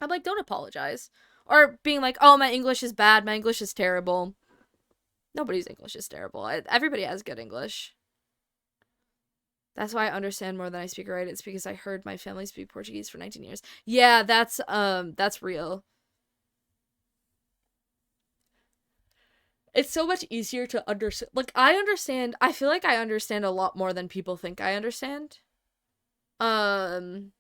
I'm like, don't apologize. Or being like, oh, my English is bad, my English is terrible. Nobody's English is terrible. Everybody has good English. That's why I understand more than I speak or write. It's because I heard my family speak Portuguese for 19 years. Yeah, that's real. It's so much easier to understand. Like, I feel like I understand a lot more than people think I understand. Um,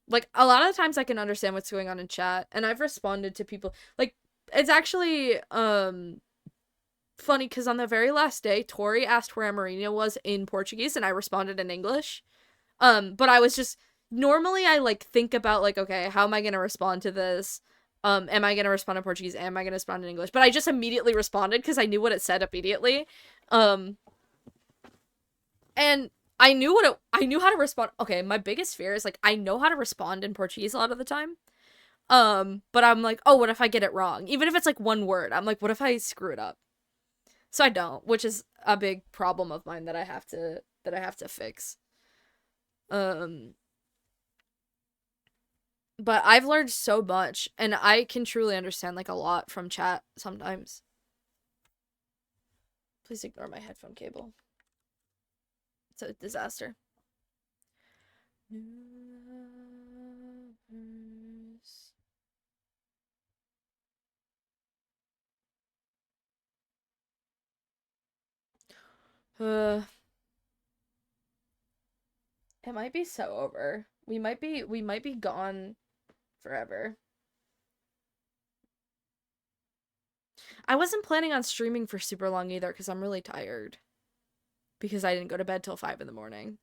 like, a lot of the times I can understand what's going on in chat, and I've responded to people. Like, it's actually, funny, because on the very last day, Tori asked where Amarina was in Portuguese, and I responded in English. But I was just, normally I like think about like, okay, how am I gonna respond to this? Am I gonna respond in Portuguese? Am I gonna respond in English? But I just immediately responded because I knew what it said immediately. Um, and I knew how to respond. Okay, my biggest fear is like I know how to respond in Portuguese a lot of the time. But I'm like, oh, what if I get it wrong? Even if it's like one word, I'm like, what if I screw it up? So I don't, which is a big problem of mine that I have to fix. Um, but I've learned so much, and I can truly understand like a lot from chat sometimes. Please ignore my headphone cable. It's a disaster. Uh, it might be so over. We might be gone forever. I wasn't planning on streaming for super long either because I'm really tired. Because I didn't go to bed till 5 in the morning.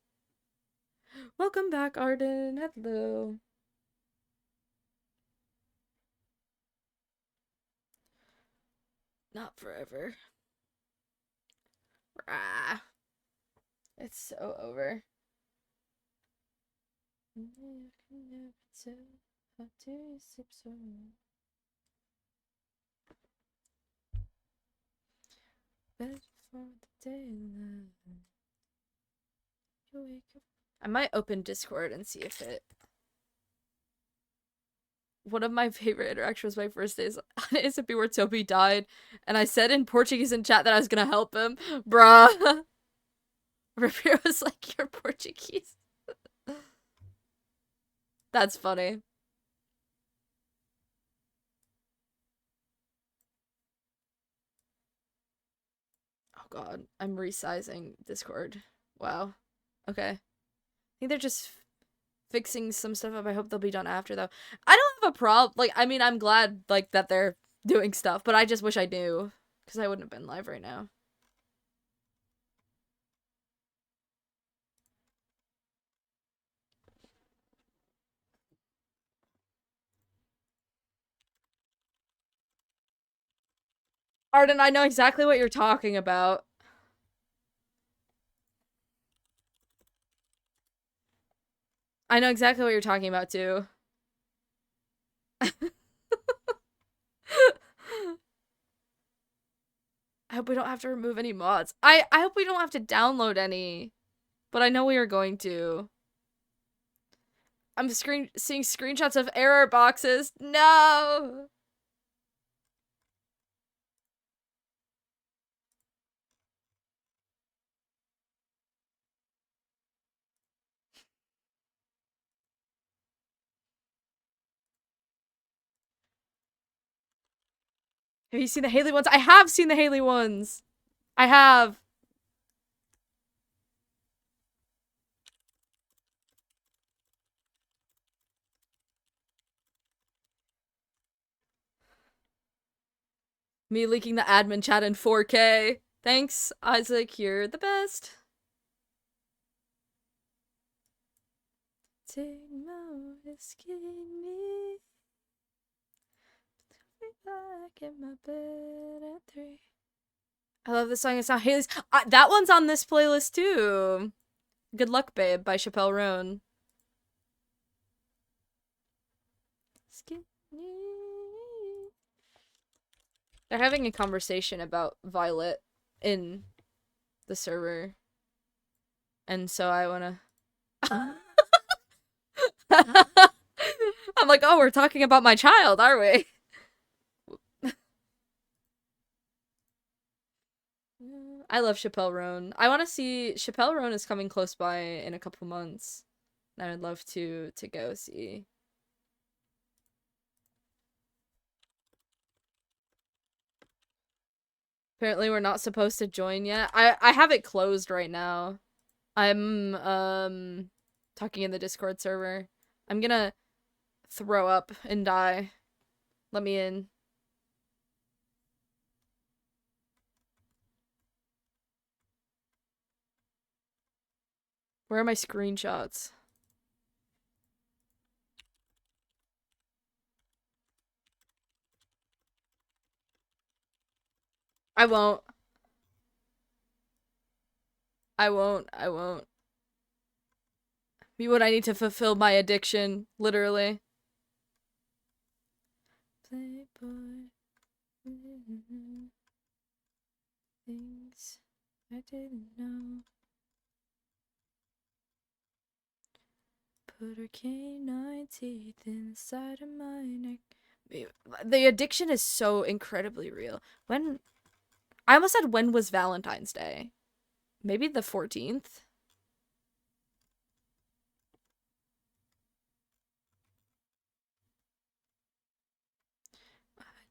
Welcome back, Arden. Hello. Not forever. Rah. It's so over. I might open Discord and see if it. One of my favorite interactions was my first days on AetheriumSMP where Toby died, and I said in Portuguese in chat that I was gonna help him. Bruh. Revere was like, you're Portuguese. That's funny. Oh god, I'm resizing Discord. Wow. Okay. I think they're just fixing some stuff up. I hope they'll be done after, though. I don't have a problem. Like, I mean, I'm glad, like, that they're doing stuff, but I just wish I knew, because I wouldn't have been live right now. Arden, I know exactly what you're talking about. I know exactly what you're talking about, too. I hope we don't have to remove any mods. I hope we don't have to download any. But I know we are going to. I'm seeing screenshots of error boxes. No! Have you seen the Haley ones? I have seen the Haley ones! I have! Me leaking the admin chat in 4K. Thanks, Isaac. You're the best. Take my whiskey, me. Back in my bed at 3. I love this song. It's not Haley's. That one's on this playlist too. Good Luck, Babe by Chappelle Roan. They're having a conversation about Violet in the server. And so I wanna... I'm like, oh, we're talking about my child, are we? I love Chappelle Roan. I want to see... Chappelle Roan is coming close by in a couple months. And I'd love to go see. Apparently we're not supposed to join yet. I have it closed right now. I'm talking in the Discord server. I'm gonna throw up and die. Let me in. Where are my screenshots? I won't. I won't. Be what I need to fulfill my addiction, literally. Playboy. Things I didn't know. Put her canine teeth inside of my neck. The addiction is so incredibly real. I almost said when was Valentine's Day? Maybe the 14th?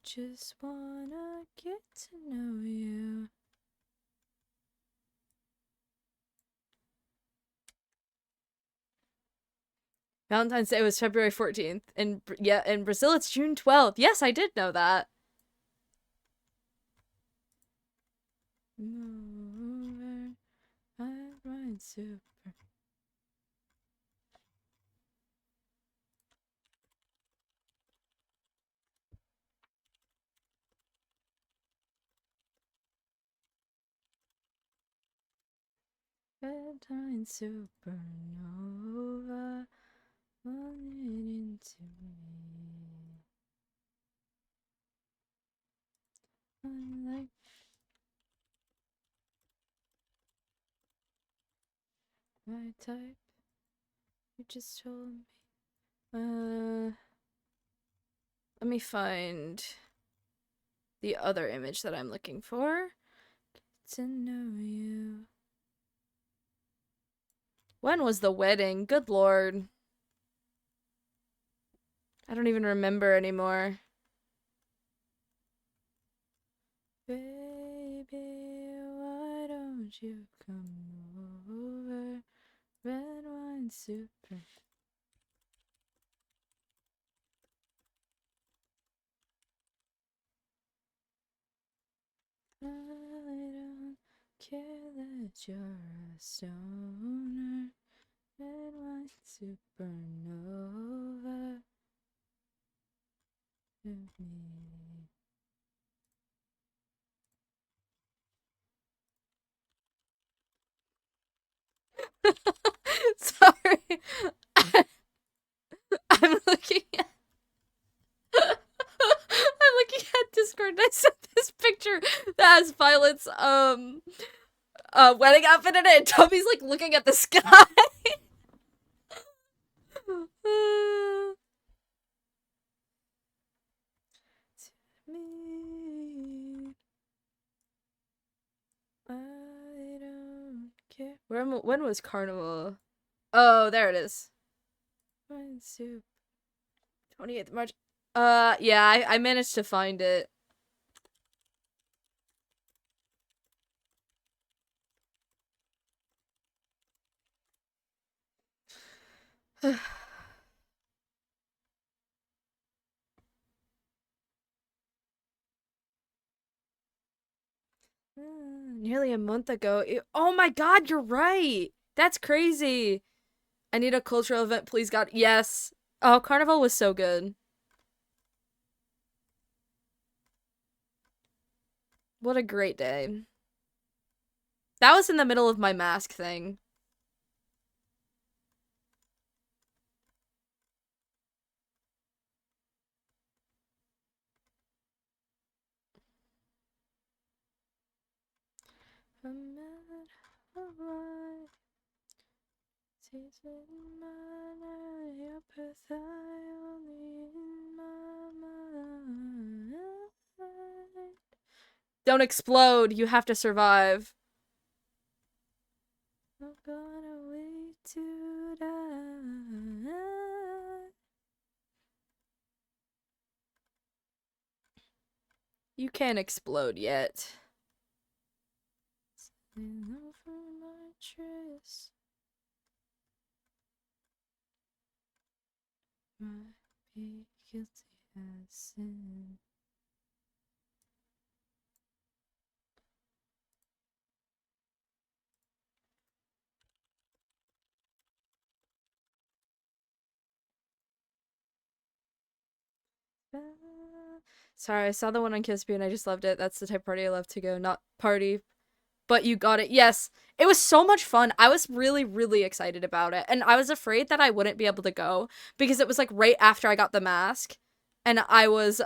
Just wanna get to know you. Valentine's Day was February 14th. And yeah, in Brazil it's June 12th. Yes, I did know that. Mover, I ride super. Bedtime supernova, running into me. I'm like my type. You just told me. Let me find the other image that I'm looking for. Get to know you. When was the wedding? Good lord. I don't even remember anymore. Baby, why don't you come over? Red wine super. I don't care that you're a stoner. Red wine supernova. With me. Sorry. I'm looking at I'm looking at Discord and I sent this picture that has Violet's wedding outfit in it and Toby's like looking at the sky. Me. I don't care. When was Carnival? Oh, there it is. Wine soup. 28th March. Yeah, I managed to find it. Nearly a month ago. Oh my god, you're right. That's crazy. I need a cultural event, please God. Yes. Oh, Carnival was so good. What a great day. That was in the middle of my mask thing. Don't explode. You have to survive. I'm gonna wait to die. You can't explode yet. Might be guilty as sin. Sorry, I saw the one on Kiss Me and I just loved it. That's the type of party I love to go. Not party, but you got it. Yes, it was so much fun. I was really, really excited about it. And I was afraid that I wouldn't be able to go because it was like right after I got the mask and I was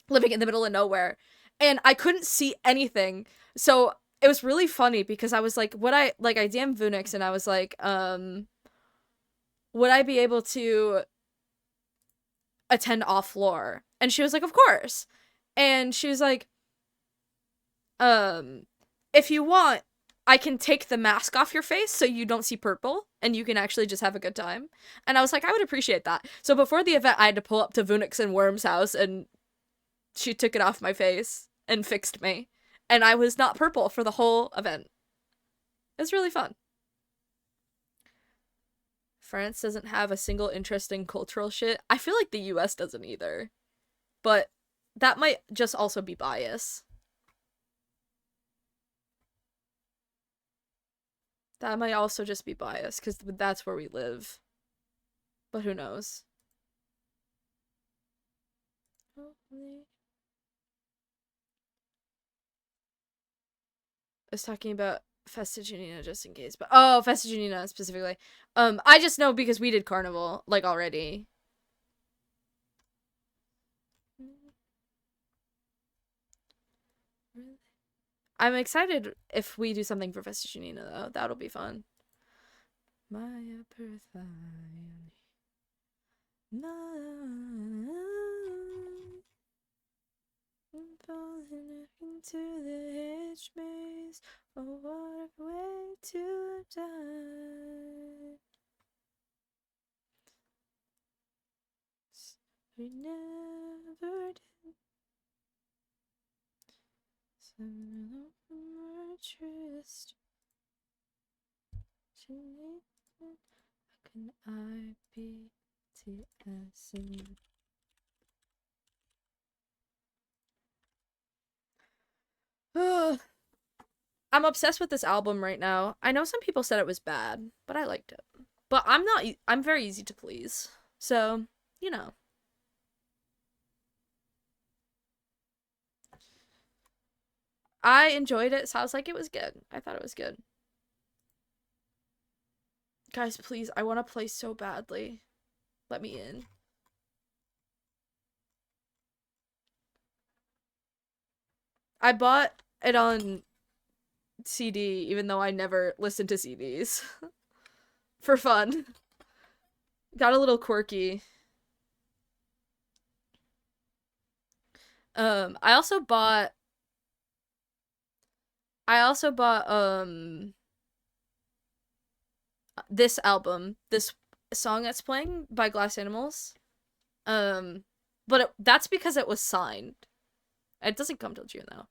living in the middle of nowhere and I couldn't see anything. So it was really funny because I was like, I DM'd Vunix and I was like, would I be able to attend off floor? And she was like, of course. And she was like, if you want, I can take the mask off your face so you don't see purple and you can actually just have a good time. And I was like, I would appreciate that. So before the event, I had to pull up to Vunix and Worm's house and she took it off my face and fixed me. And I was not purple for the whole event. It was really fun. France doesn't have a single interesting cultural shit. I feel like the US doesn't either. But that might just also be bias. That might also just be bias, because that's where we live. But who knows? I was talking about Festa Junina just in case, but oh, Festa Junina specifically. I just know because we did Carnival, like, already. I'm excited if we do something for Festa Junina, though. That'll be fun. Maya Perthai. I'm falling into the hedge maze. Oh, what a way to die. We never did. Some more trust. How can I be TSing? I'm obsessed with this album right now. I know some people said it was bad, but I liked it. But I'm not. I'm very easy to please. So, you know. I enjoyed it. Sounds like it was good. I thought it was good. Guys, please. I want to play so badly. Let me in. I bought it on CD, even though I never listened to CDs. For fun. Got a little quirky. I also bought this album, this song that's playing by Glass Animals. But that's because it was signed. It doesn't come till June though.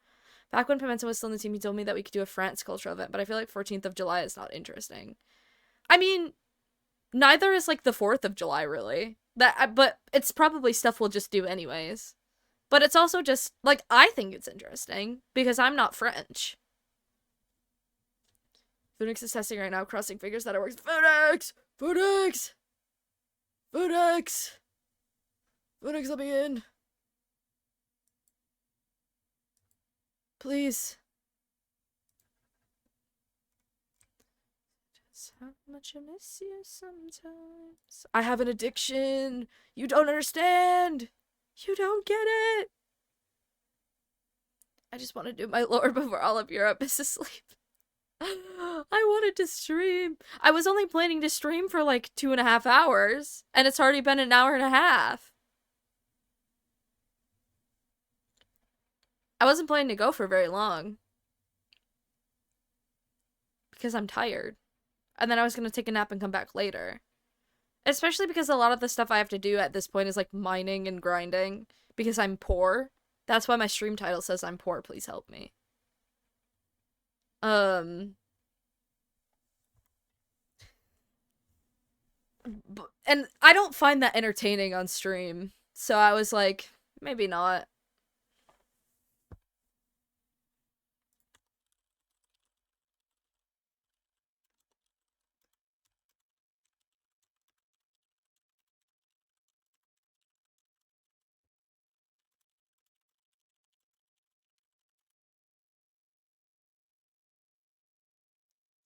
Back when Pimento was still in the team, he told me that we could do a France cultural event, but I feel like 14th of July is not interesting. I mean, neither is like the 4th of July really. But it's probably stuff we'll just do anyways. But it's also just like I think it's interesting because I'm not French. Phoenix is testing right now, crossing fingers that it works. Phoenix! Phoenix! Phoenix! Phoenix, let me in. Please. Just how much I miss you sometimes. I have an addiction. You don't understand. You don't get it. I just want to do my lore before all of Europe is asleep. I wanted to stream. I was only planning to stream for like 2.5 hours, and it's already been an hour and a half. I wasn't planning to go for very long. Because I'm tired. And then I was going to take a nap and come back later. Especially because a lot of the stuff I have to do at this point is like mining and grinding. Because I'm poor. That's why my stream title says I'm poor, please help me. And I don't find that entertaining on stream. So I was like, maybe not.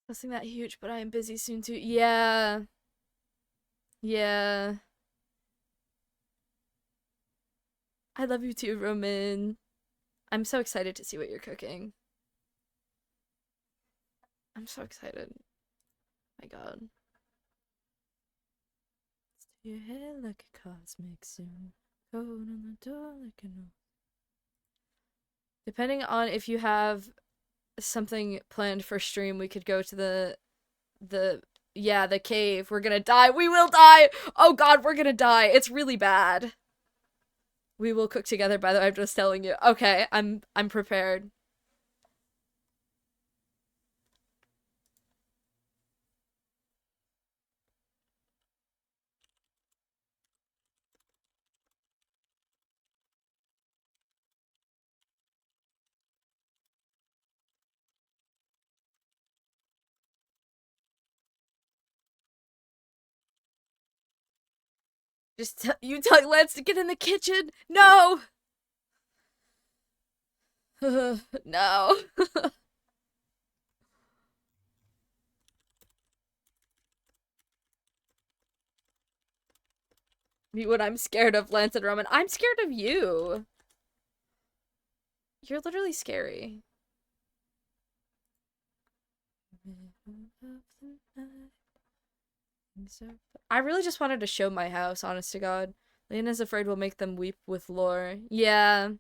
Nothing that huge, but I am busy soon too. Yeah. Yeah. I love you too, Roman. I'm so excited to see what you're cooking. I'm so excited. My god. Your head like a cosmic zoom. Code on the door like a no. Depending on if you have something planned for stream. We could go to the cave. We're gonna die. We will die. Oh god, we're gonna die. It's really bad. We will cook together, by the way. I'm just telling you. Okay, I'm prepared. You tell Lance to get in the kitchen. No. No. What I'm scared of, Lance and Roman. I'm scared of you. You're literally scary. I really just wanted to show my house, honest to God. Leanna's afraid we'll make them weep with lore. Yeah.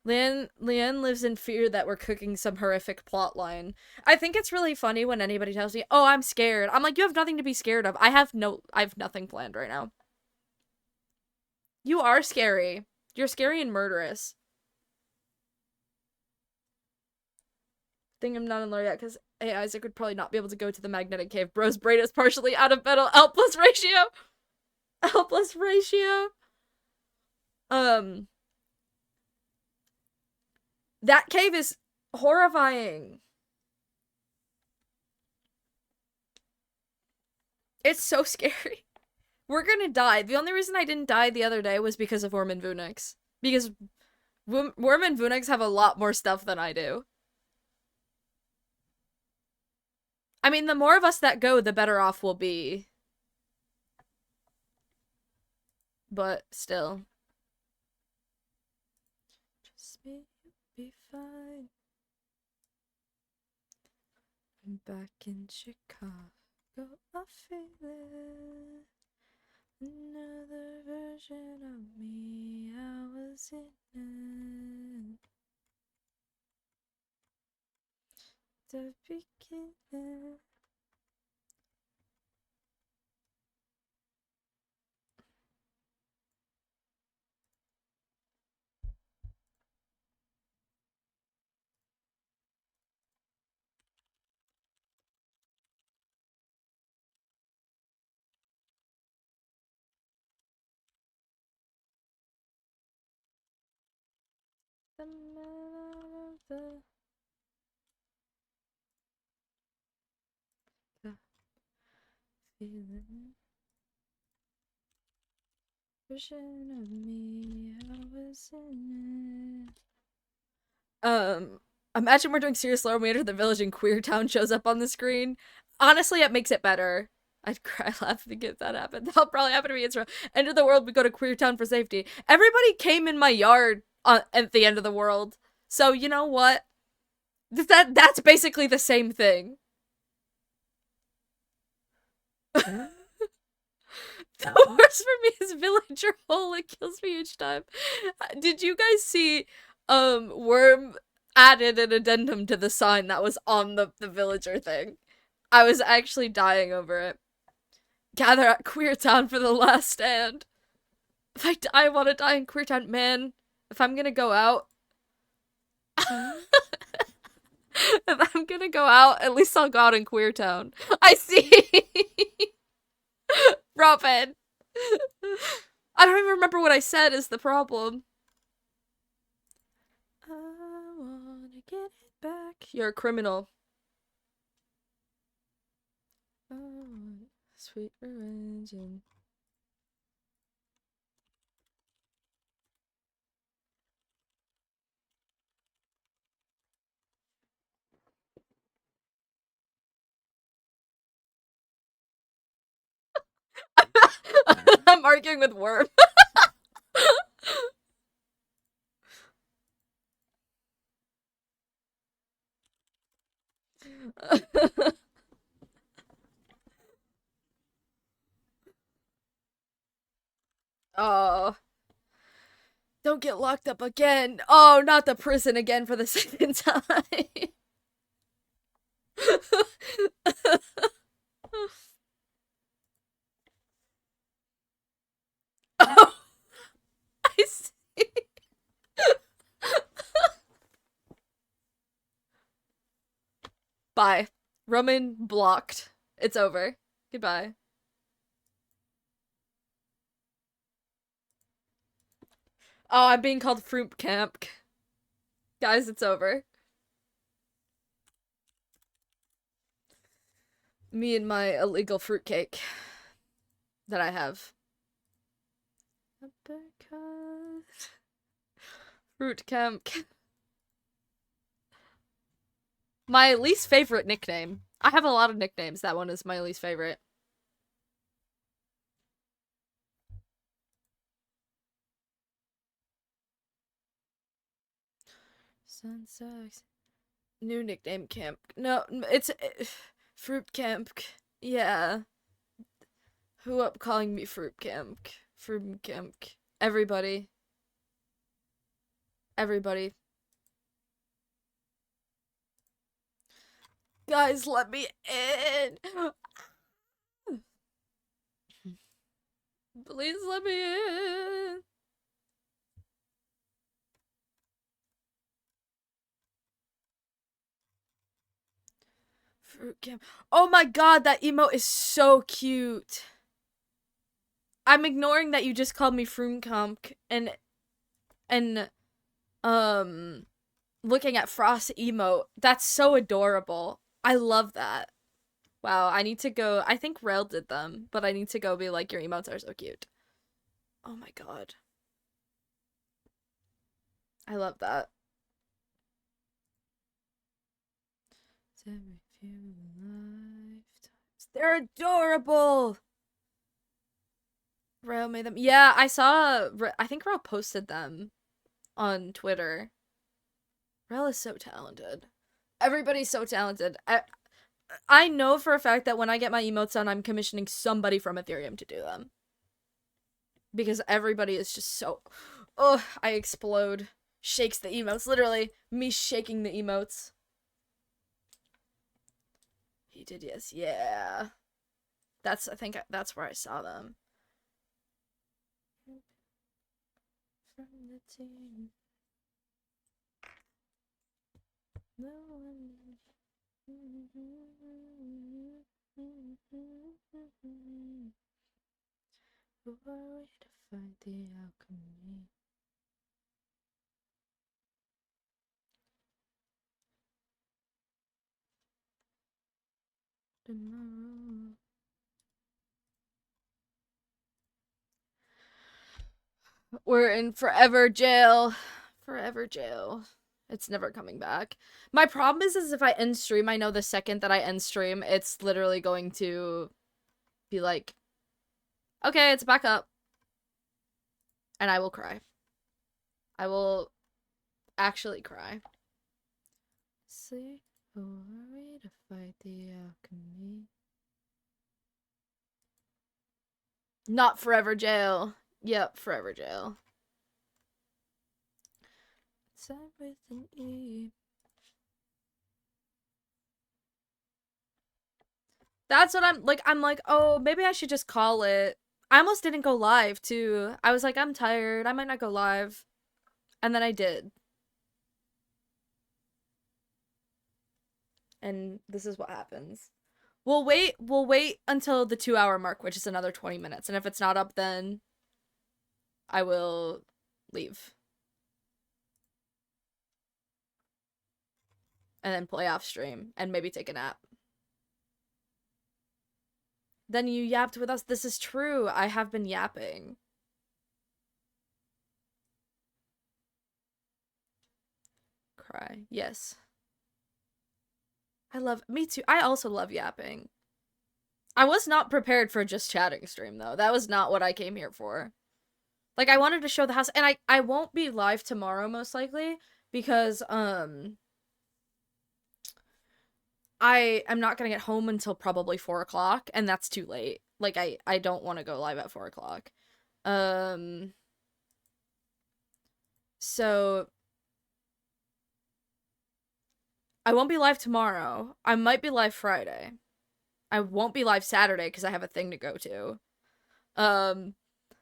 Leanne lives in fear that we're cooking some horrific plot line. I think it's really funny when anybody tells me, oh, I'm scared. I'm like, you have nothing to be scared of. I have nothing planned right now. You are scary. You're scary and murderous. Think I'm not in lore yet, because hey, Isaac would probably not be able to go to the magnetic cave. Bro's brain is partially out of metal. L plus ratio. L plus ratio. That cave is horrifying. It's so scary. We're gonna die. The only reason I didn't die the other day was because of Worm and Vunix. Because Worm and Vunix have a lot more stuff than I do. I mean, the more of us that go, the better off we'll be. But still. Just me, you'll be fine. I'm back in Chicago, I feel it. Another version of me, I was in it. The beginning. The feeling. Version of me, I was in it. Imagine we're doing serious lore and we enter the village and Queer Town shows up on the screen. Honestly, it makes it better. I'd cry laughing if that happened. That'll probably happen to me. It's end of the world, we go to Queer Town for safety. Everybody came in my yard at the end of the world. So, you know what? That's basically the same thing. The worst for me is villager hole. It kills me each time. Did you guys see Worm added an addendum to the sign that was on the villager thing? I was actually dying over it. Gather at Queer Town for the last stand. If I want to die in Queer Town, man. If I'm gonna go out, if I'm gonna go out, at least I'll go out in Queer Town. I see. Robin. I don't even remember what I said is the problem. I wanna get it back. You're a criminal. Oh, sweet revenge and... I'm arguing with Worm. Oh. Don't get locked up again. Oh, not the prison again for the second time. Oh, I see. Bye. Roman blocked. It's over. Goodbye. Oh, I'm being called fruit camp. Guys, it's over. Me and my illegal fruitcake that I have. Fruit camp. My least favorite nickname. I have a lot of nicknames. That one is my least favorite. Sun sucks. New nickname camp. No, it's fruit camp. Yeah. Who up calling me fruit camp? Fruit camp. Everybody. Everybody. Guys, let me in. Please let me in. Fruit camp. Oh my god, that emote is so cute. I'm ignoring that you just called me fruit camp and looking at Frost emote. That's so adorable. I love that. Wow, I need to go. I think Rel did them, but I need to go be like, your emotes are so cute. Oh my god. I love that. They're adorable. Rel made them. Yeah, I saw. I think Rel posted them on Twitter. Rel is so talented. Everybody's so talented. I know for a fact that when I get my emotes done, I'm commissioning somebody from Ethereum to do them. Because everybody is just so... Oh, I explode. Shakes the emotes. Literally, me shaking the emotes. He did, yes. Yeah. I think that's where I saw them. From the team. No one... Who are we to find the alchemy? Tomorrow. We're in forever jail. Forever jail. It's never coming back. My problem is if I end stream, I know the second that I end stream, it's literally going to be like, okay, it's back up. And I will cry. I will actually cry. See, who are we to fight the alchemy? Not forever jail. Yep, forever jail. Side with an E. That's what I'm like, oh, maybe I should just call it. I almost didn't go live too. I was like, I'm tired. I might not go live. And then I did. And this is what happens. We'll wait until the 2-hour mark, which is another 20 minutes. And if it's not up, then I will leave. And then play off stream and maybe take a nap. Then you yapped with us. This is true. I have been yapping. Cry. Yes. Me too. I also love yapping. I was not prepared for just chatting stream though. That was not what I came here for. Like, I wanted to show the house, and I won't be live tomorrow most likely because I am not gonna get home until probably 4 o'clock, and that's too late. Like, I don't want to go live at 4 o'clock. So I won't be live tomorrow. I might be live Friday. I won't be live Saturday because I have a thing to go to. Um,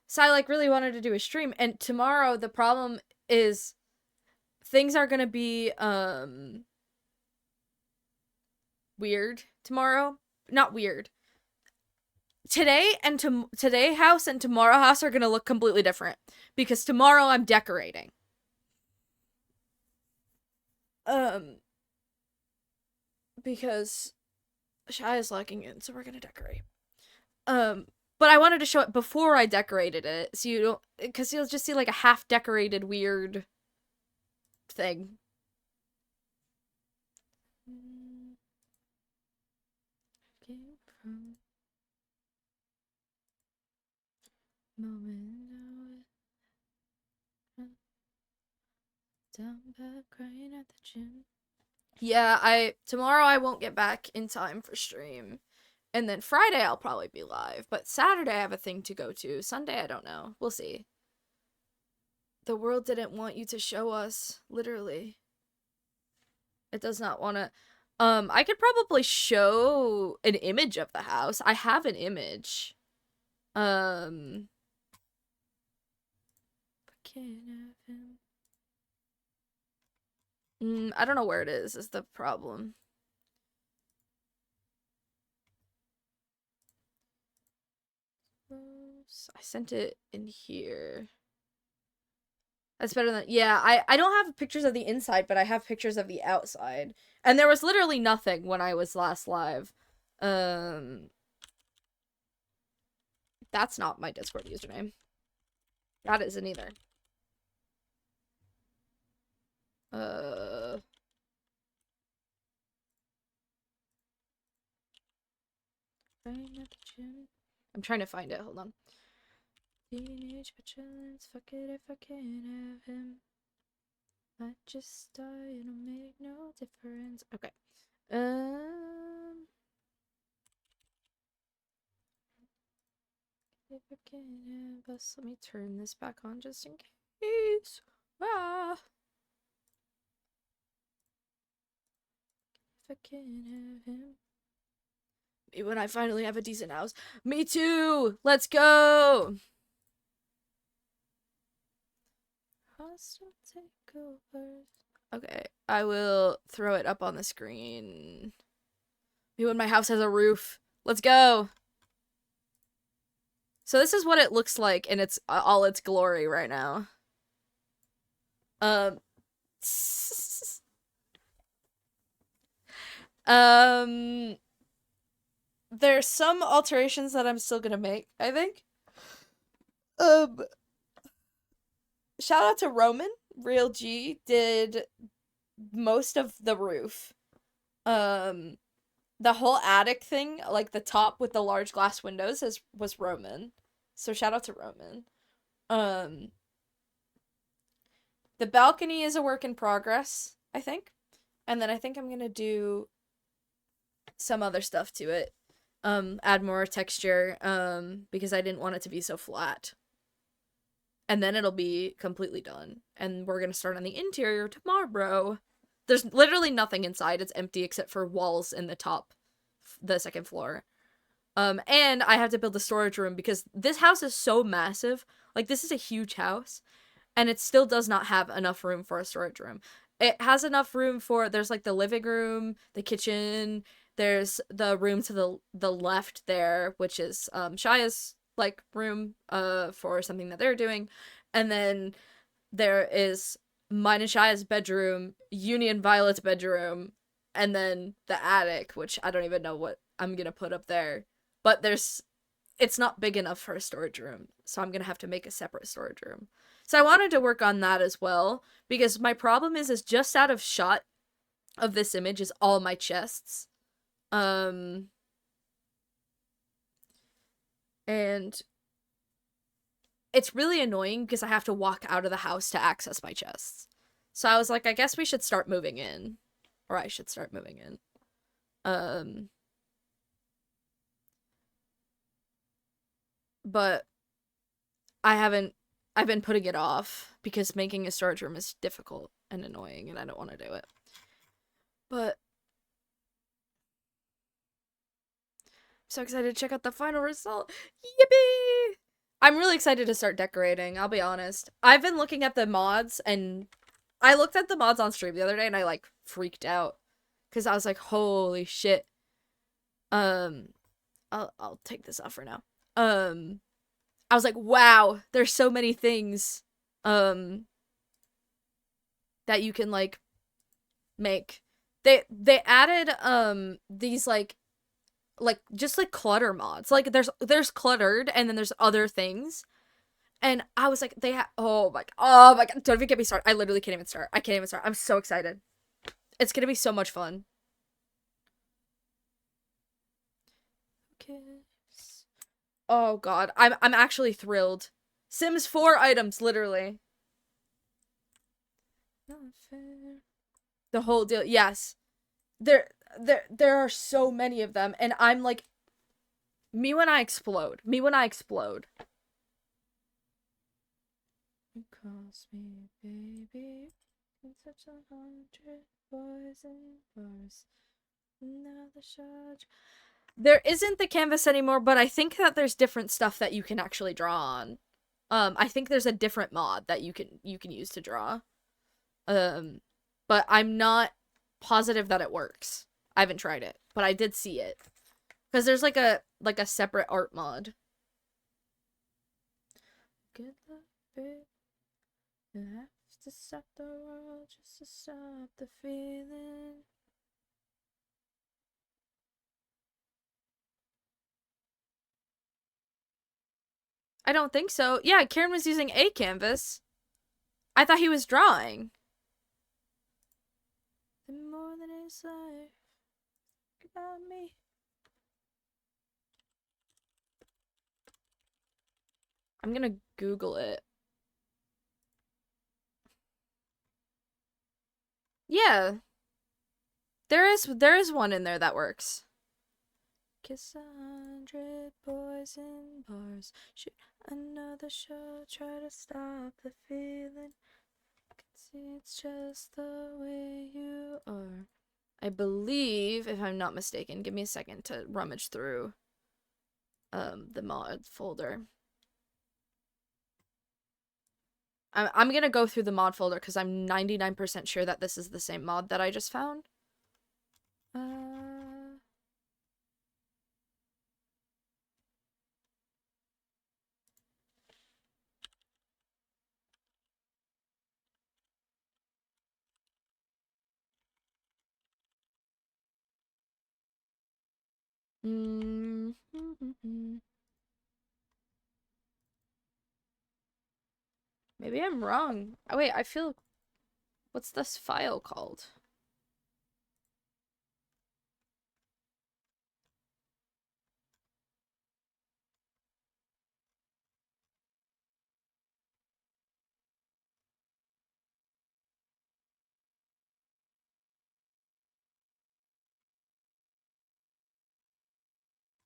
so I like really wanted to do a stream, and tomorrow the problem is things are gonna be weird tomorrow. Not weird. Today house and tomorrow house are gonna look completely different because tomorrow I'm decorating. Um, because Shy is logging in, so we're gonna decorate. Um, but I wanted to show it before I decorated it, so you don't, because you'll just see like a half decorated weird thing. Came from moment down back crying at the gym. Yeah, tomorrow I won't get back in time for stream. And then Friday I'll probably be live, but Saturday I have a thing to go to. Sunday I don't know. We'll see. The world didn't want you to show us, literally. It does not want to. I could probably show an image of the house. I have an image. I can't have him. I don't know where it is the problem. I sent it in here. That's better than, yeah, I don't have pictures of the inside, but I have pictures of the outside. And there was literally nothing when I was last live. That's not my Discord username. That isn't either. I'm trying to find it, hold on. Teenage petulance, fuck it if I can't have him. I just die, it'll make no difference. Okay. If I can't have us, let me turn this back on just in case. Ah. If I can't have him. Maybe when I finally have a decent house. Me too! Let's go! Hostile takeovers. Okay, I will throw it up on the screen. Maybe when my house has a roof. Let's go! So this is what it looks like in its all its glory right now. There's some alterations that I'm still gonna make, I think. Shout out to Roman. Real G did most of the roof. The whole attic thing, like the top with the large glass windows, was Roman. So shout out to Roman. The balcony is a work in progress, I think. And then I think I'm gonna do some other stuff to it. Add more texture, because I didn't want it to be so flat. And then it'll be completely done. And we're gonna start on the interior tomorrow. There's literally nothing inside. It's empty except for walls in the top, the second floor. And I have to build a storage room because this house is so massive. Like, this is a huge house. And it still does not have enough room for a storage room. It has enough room for, there's like the living room, the kitchen, there's the room to the left there, which is Shaya's like room for something that they're doing. And then there is mine and Shaya's bedroom, Union Violet's bedroom, and then the attic, which I don't even know what I'm gonna put up there. But it's not big enough for a storage room, so I'm gonna have to make a separate storage room. So I wanted to work on that as well, because my problem is just out of shot of this image is all my chests. And it's really annoying because I have to walk out of the house to access my chests. So I was like, I guess we should start moving in. Or I should start moving in. But I've been putting it off because making a storage room is difficult and annoying and I don't want to do it. But I'm so excited to check out the final result. Yippee! I'm really excited to start decorating, I'll be honest. I've been looking at the mods, and I looked at the mods on stream the other day and I like freaked out. Cause I was like, holy shit. Um I'll take this off for now. I was like, wow, there's so many things that you can like make. They added these like just like clutter mods. Like there's cluttered and then there's other things. And I was like, oh my god, don't even get me started. I literally can't even start. I can't even start. I'm so excited. It's gonna be so much fun. Okay. Oh god, I'm actually thrilled. Sims 4 items, literally. Not fair. The whole deal. Yes. There are so many of them, and I'm like, me when I explode. Me when I explode. You cost me, baby. In such 100 boys and bars. Now the charge. There isn't the canvas anymore, but I think that there's different stuff that you can actually draw on. I think there's a different mod that you can use to draw. But I'm not positive that it works. I haven't tried it, but I did see it. Because there's like a separate art mod. Good luck, babe. You have to stop the world just to stop the feeling. I don't think so. Yeah, Kieran was using a canvas. I thought he was drawing. The more than his life about me. I'm gonna Google it. Yeah. There is one in there that works. Kiss 100 boys in bars. Shoot another shot. Try to stop the feeling. I can see it's just the way you are. I believe, if I'm not mistaken, give me a second to rummage through the mod folder. I'm gonna go through the mod folder because I'm 99% sure that this is the same mod that I just found. Maybe I'm wrong. Oh wait, I feel... What's this file called?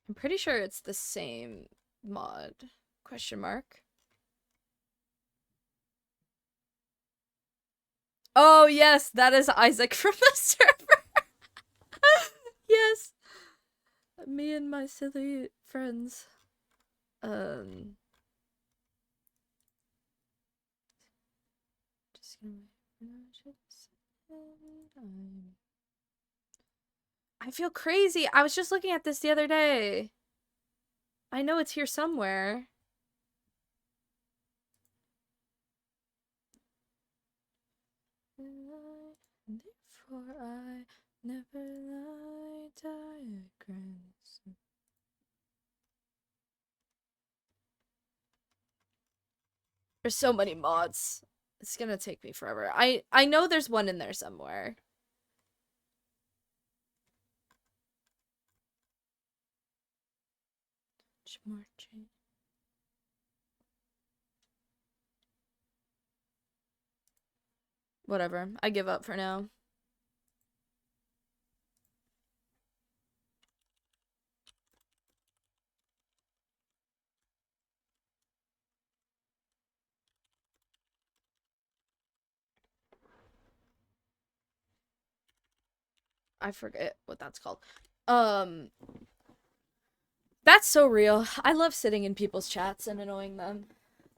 I'm pretty sure it's the same mod. Question mark. Oh yes, that is Isaac from the server. Yes. Me and my silly friends. Just gonna... I feel crazy. I was just looking at this the other day. I know it's here somewhere. Therefore I never lie diagrams. There's so many mods. It's gonna take me forever. I know there's one in there somewhere. Marching. Whatever. I give up for now. I forget what that's called. Um, that's so real. I love sitting in people's chats and annoying them.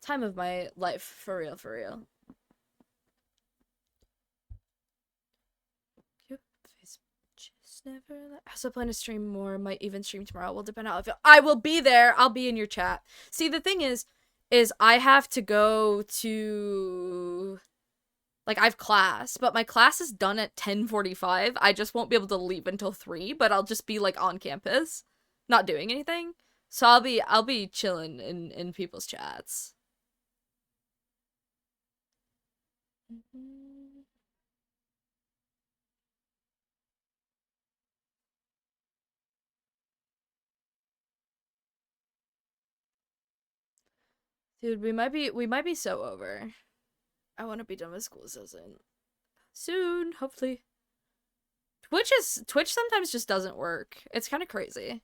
Time of my life, for real, for real. Just never. I also plan to stream more. Might even stream tomorrow. Will depend how I feel. I will be there. I'll be in your chat. See, the thing is I have to go to like I have class, but my class is done at 10:45. I just won't be able to leave until 3, but I'll just be like on campus, not doing anything. So I'll be chilling in people's chats. Dude, we might be so over. I want to be done with school soon, hopefully. Twitch sometimes just doesn't work. It's kind of crazy.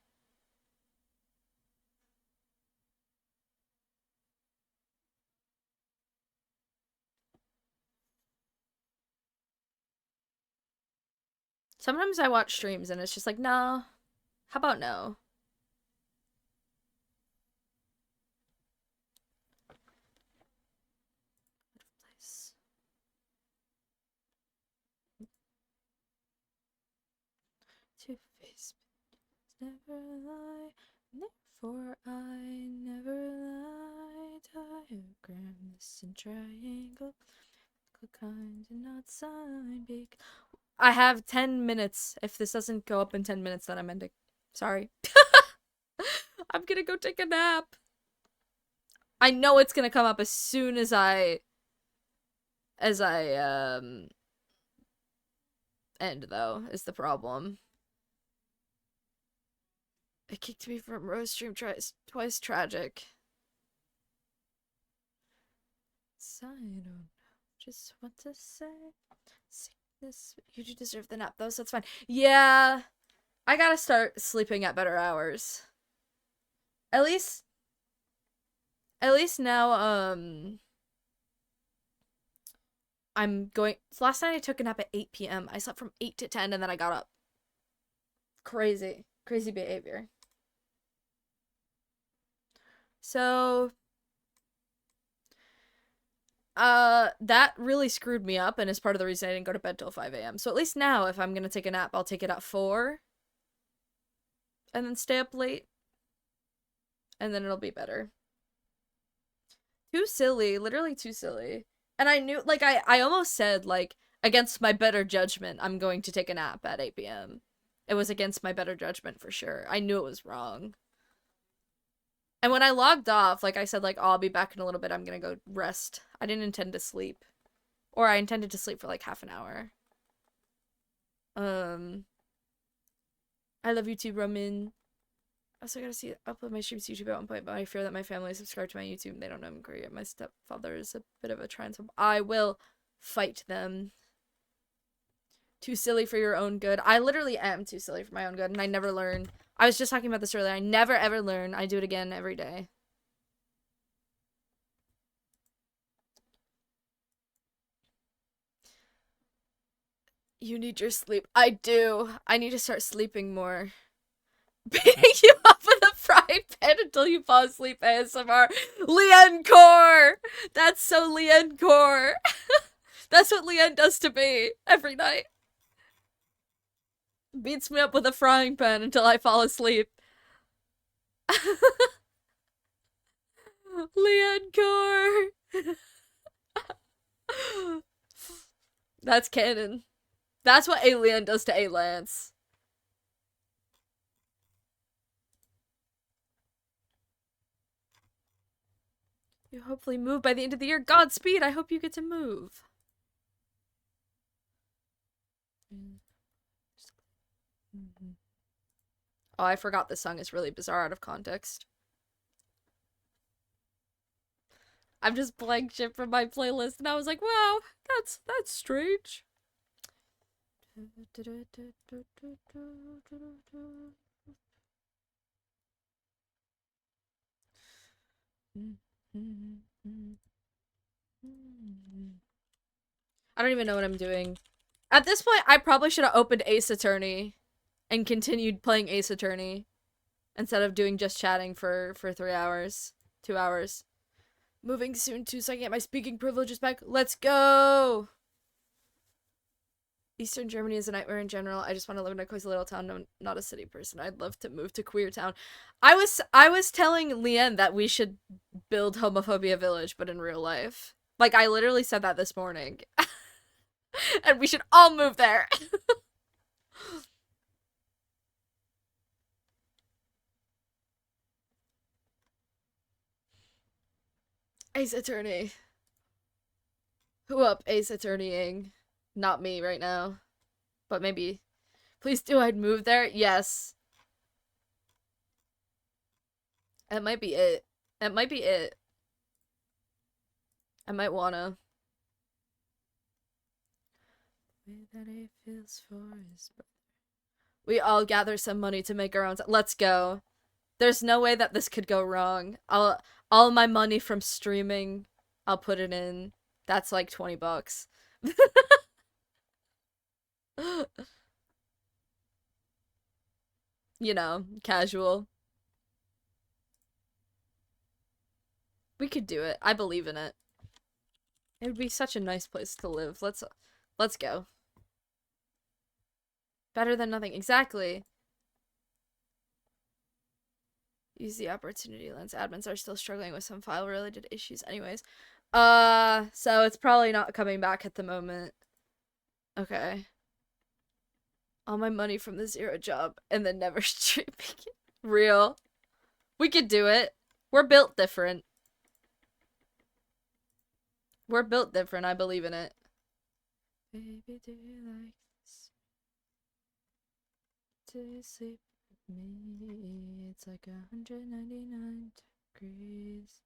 Sometimes I watch streams and it's just like, no. How about no? Two-faced, never lie, therefore I never lie. Diagram this in triangle, kind and not sign big. I have 10 minutes. If this doesn't go up in 10 minutes, then I'm ending. Sorry. I'm gonna go take a nap. I know it's gonna come up as soon as I end, though, is the problem. It kicked me from Rose stream twice. Tragic. So I don't know just what to say. Sickness, you do deserve the nap though, so it's fine. Yeah, I gotta start sleeping at better hours. At least now, I'm going. Last night I took a nap at 8 p.m. I slept from 8 to 10 and then I got up. Crazy behavior. So, that really screwed me up and is part of the reason I didn't go to bed till 5 a.m. So at least now, if I'm gonna take a nap, I'll take it at 4. And then stay up late. And then it'll be better. Too silly. Literally too silly. And I knew, like, I almost said, like, against my better judgment, I'm going to take a nap at 8 p.m. It was against my better judgment for sure. I knew it was wrong. And when I logged off, like I said, like, oh, I'll be back in a little bit. I'm gonna go rest. I didn't intend to sleep. Or I intended to sleep for like half an hour. I love you too, Roman. I also gotta see upload my streams to YouTube at one point, but I fear that my family is subscribed to my YouTube and they don't know I'm Korean. My stepfather is a bit of a transphobe. I will fight them. Too silly for your own good. I literally am too silly for my own good, and I never learn. I was just talking about this earlier. I never ever learn. I do it again every day. You need your sleep. I do. I need to start sleeping more. Beating you up with a frying pan until you fall asleep ASMR. Leanne Core! That's so Leanne Core. That's what Leanne does to me every night. Beats me up with a frying pan until I fall asleep. Leanne Core! That's canon. That's what Alien does to A-Lance. You hopefully move by the end of the year. Godspeed, I hope you get to move. Oh, I forgot this song is really bizarre out of context. I'm just playing shit from my playlist and I was like, wow, that's strange. I don't even know what I'm doing. At this point, I probably should have opened Ace Attorney and continued playing Ace Attorney instead of doing just chatting for 3 hours, 2 hours. Moving soon too, so I can get my speaking privileges back. Let's go! Eastern Germany is a nightmare in general. I just want to live in a cozy little town. No, not a city person. I'd love to move to Queer Town. I was telling Leanne that we should build Homophobia Village, but in real life. Like, I literally said that this morning. And we should all move there. Ace Attorney. Who up Ace Attorneying? Not me right now. But maybe. Please do, I'd move there. Yes. It might be it. It might be it. I might wanna. That he feels for his brother. We all gather some money to make our own. Let's go. There's no way that this could go wrong. All my money from streaming, I'll put it in. That's like $20. You know, casual. We could do it. I believe in it. It would be such a nice place to live. Let's go. Better than nothing. Exactly. Use the opportunity lens. Admins are still struggling with some file-related issues anyways. So it's probably not coming back at the moment. Okay. All my money from the zero job and then never streaming it. Real. We could do it. We're built different. We're built different. I believe in it. Baby, do you like this? Do you sleep with me? It's like 199 degrees.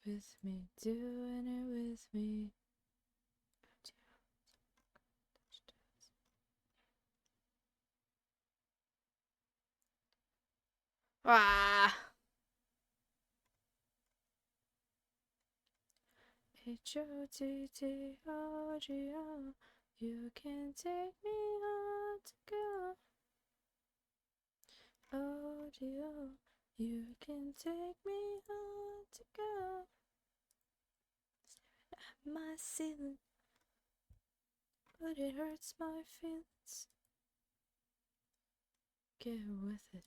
With me, doing it with me. Ah. H-O-T-T-O-G-O. You can take me on to go. O-G-O. You can take me on to go. My ceiling, but it hurts my feelings. Get with it.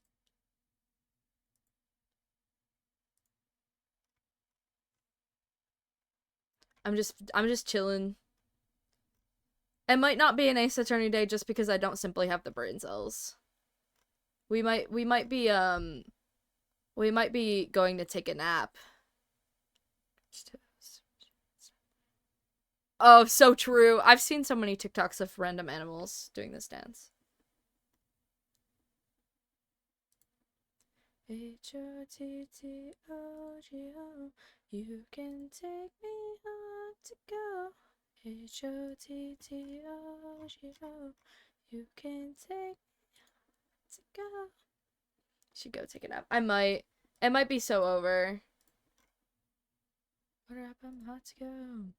I'm just chilling. It might not be an Ace Attorney day just because I don't simply have the brain cells. We might be going to take a nap. Oh, so true. I've seen so many TikToks of random animals doing this dance. H-O-T-T-O-G-O. You can take me on to go. H-O-T-T-O-G-O. You can take me on to go. Should go take a nap. I might. It might be so over. What up? I'm hot to go.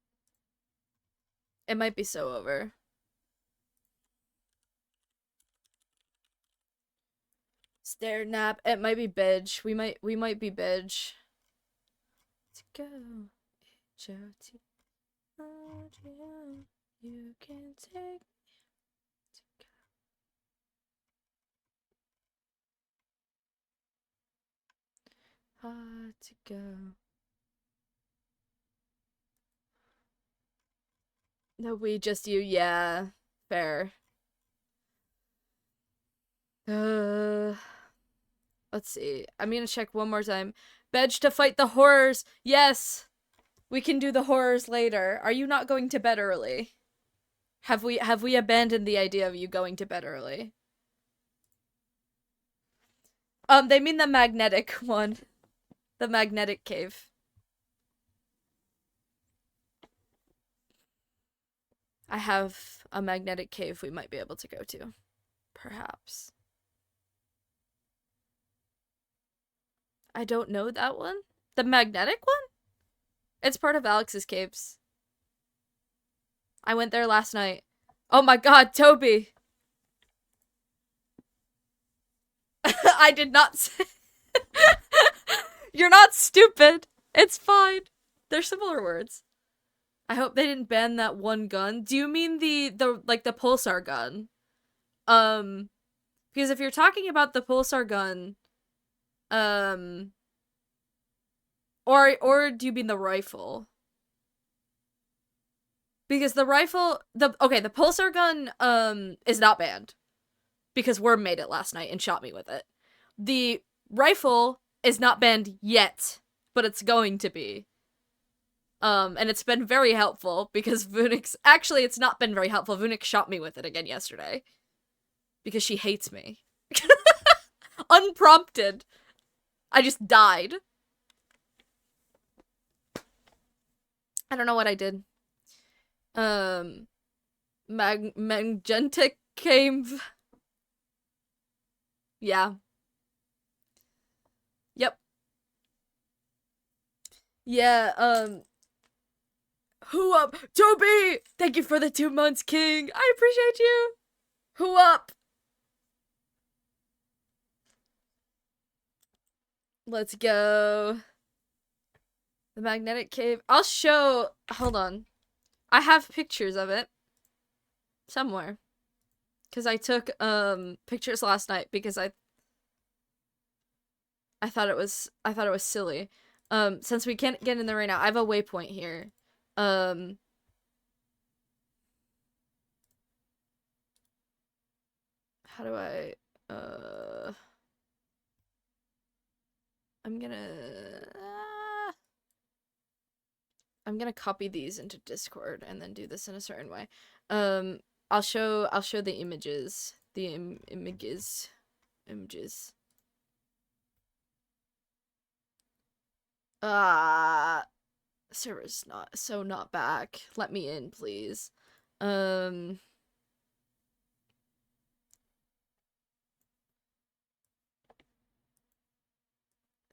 It might be so over. Stare nap. It might be bitch. We might be bitch. To go. H-O-T-O-G-O. You can take me to go. Hard to go. No, we just you, yeah. Fair. Let's see. I'm gonna check one more time. Bedge to fight the horrors. Yes. We can do the horrors later. Are you not going to bed early? Have we abandoned the idea of you going to bed early? They mean the magnetic one. The magnetic cave. I have a magnetic cave we might be able to go to. Perhaps. I don't know that one. The magnetic one? It's part of Alex's caves. I went there last night. Oh my god, Toby. I did not say. You're not stupid. It's fine. They're similar words. I hope they didn't ban that one gun. Do you mean the pulsar gun? Because if you're talking about the pulsar gun, or do you mean the rifle? Because the rifle, the pulsar gun, is not banned. Because Worm made it last night and shot me with it. The rifle is not banned yet, but it's going to be. And it's been very helpful because actually it's not been very helpful. Vunix shot me with it again yesterday. Because she hates me. Unprompted. I just died. I don't know what I did. Magenta cave. Yeah. Yep. Yeah, who up? Toby! Thank you for the 2 months, King! I appreciate you! Who up? Let's go. The magnetic cave. I'll show. Hold on. I have pictures of it. Somewhere. Because I took, pictures last night because I thought it was silly. Since we can't get in there right now, I have a waypoint here. How do I, I'm gonna copy these into Discord and then do this in a certain way. I'll show the images. Images. Server's not back. Let me in, please.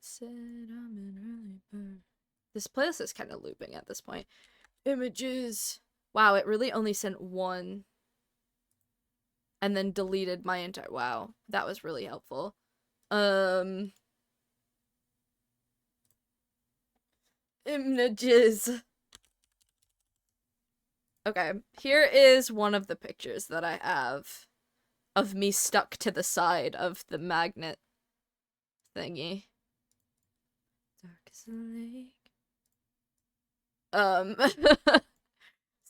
Said I'm an early bird. This playlist is kind of looping at this point. Images. Wow, it really only sent one. And then deleted my entire. Wow, that was really helpful. Images. Okay, here is one of the pictures that I have of me stuck to the side of the magnet thingy. Dark as a lake.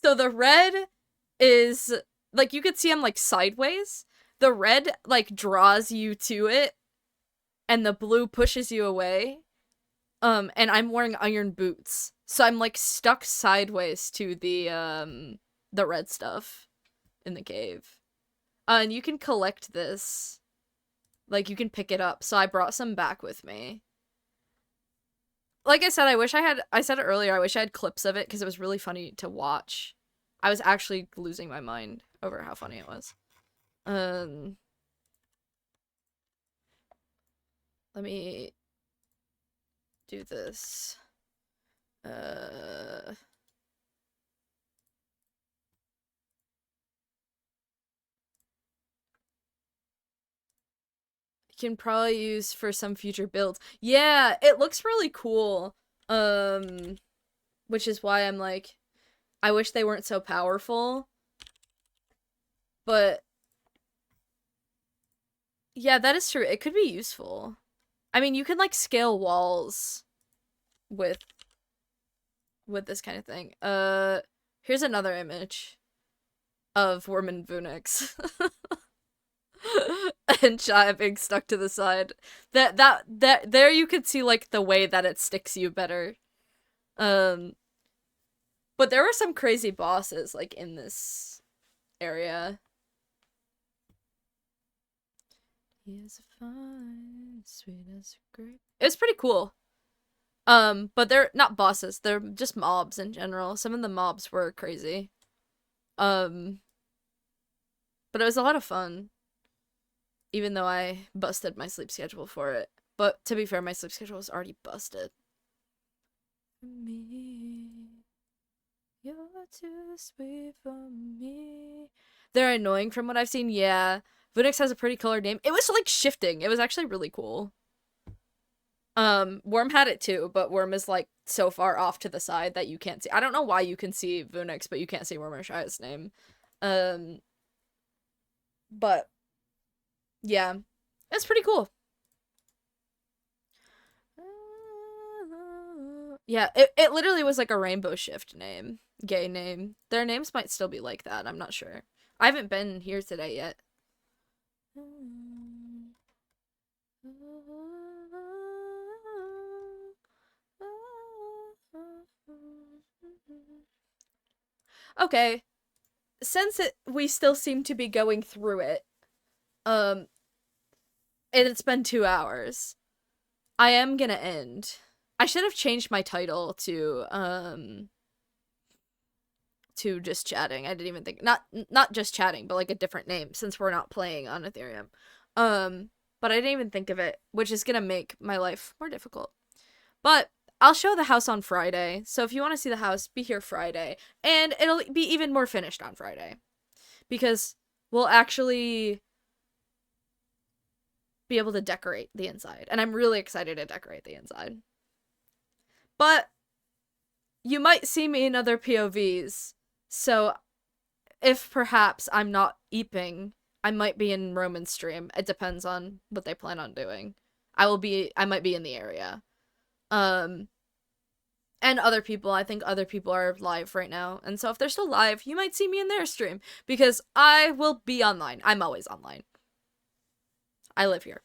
So the red is, like, you could see I'm, like, sideways. The red, like, draws you to it, and the blue pushes you away. And I'm wearing iron boots. So I'm, like, stuck sideways to the red stuff in the cave. And you can collect this. Like, you can pick it up. So I brought some back with me. Like I said, I said it earlier, I wish I had clips of it because it was really funny to watch. I was actually losing my mind over how funny it was. Let me do this. Can probably use for some future builds. Yeah, it looks really cool. Which is why I'm like, I wish they weren't so powerful. But yeah, that is true. It could be useful. I mean, you can like scale walls with this kind of thing. Here's another image of Worm and Vunix. And Shia being stuck to the side. There you could see like the way that it sticks you better. But there were some crazy bosses like in this area. He is fine, sweet as a grape. It's pretty cool. But they're not bosses, they're just mobs in general. Some of the mobs were crazy. But it was a lot of fun. Even though I busted my sleep schedule for it. But to be fair, my sleep schedule was already busted. Me, you're too sweet for me. They're annoying from what I've seen. Yeah. Vunix has a pretty colored name. It was like shifting. It was actually really cool. Worm had it too, but Worm is like so far off to the side that you can't see. I don't know why you can see Vunix, but you can't see Worm or Shia's name. But yeah, it's pretty cool. Yeah, it literally was like a rainbow shift name, gay name. Their names might still be like that. I'm not sure. I haven't been here today yet. Okay, since we still seem to be going through it, and it's been 2 hours, I am gonna end. I should have changed my title to just chatting. I didn't even think not just chatting, but like a different name since we're not playing on Ethereum. But I didn't even think of it, which is gonna make my life more difficult. But I'll show the house on Friday. So if you want to see the house, be here Friday. And it'll be even more finished on Friday. Because we'll actually be able to decorate the inside. And I'm really excited to decorate the inside. But you might see me in other POVs. So if perhaps I'm not eeping, I might be in Roman's stream. It depends on what they plan on doing. I might be in the area. And other people, I think other people are live right now. And so if they're still live, you might see me in their stream. Because I will be online. I'm always online. I live here.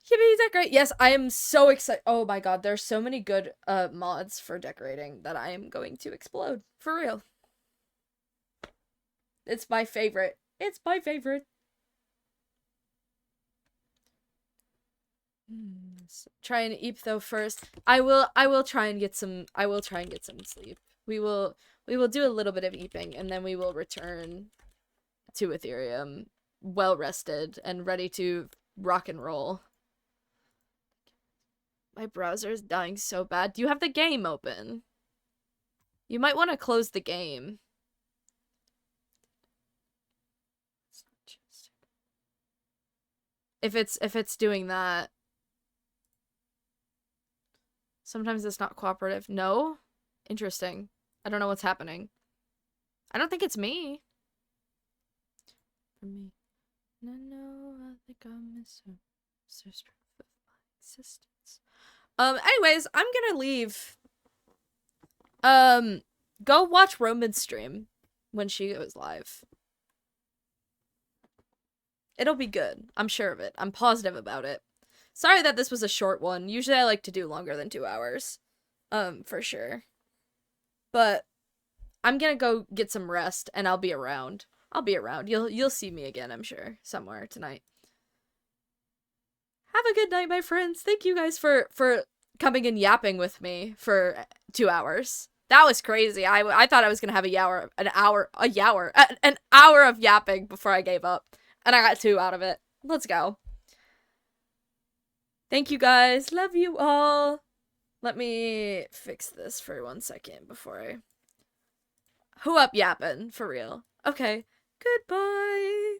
Yippee, decorate. Yes, I am so excited. Oh my god, there's so many good mods for decorating that I am going to explode. For real. It's my favorite. It's my favorite. Try and eep though first. I will try and get some sleep. We will do a little bit of eeping and then we will return to Ethereum well rested and ready to rock and roll. My browser is dying so bad. Do you have the game open? You might want to close the game. If it's doing that. Sometimes it's not cooperative. No? Interesting. I don't know what's happening. I don't think it's me. For me. No, I think I'm so strength of my existence. Anyways, I'm gonna leave. Go watch Roman's stream when she goes live. It'll be good. I'm sure of it. I'm positive about it. Sorry that this was a short one. Usually I like to do longer than 2 hours. For sure. But I'm gonna go get some rest and I'll be around. I'll be around. You'll see me again, I'm sure, somewhere tonight. Have a good night, my friends. Thank you guys for coming and yapping with me for 2 hours. That was crazy. I thought I was gonna have an hour of yapping before I gave up. And I got 2 out of it. Let's go. Thank you guys. Love you all. Let me fix this for 1 second before I... Who up yapping? For real. Okay. Goodbye.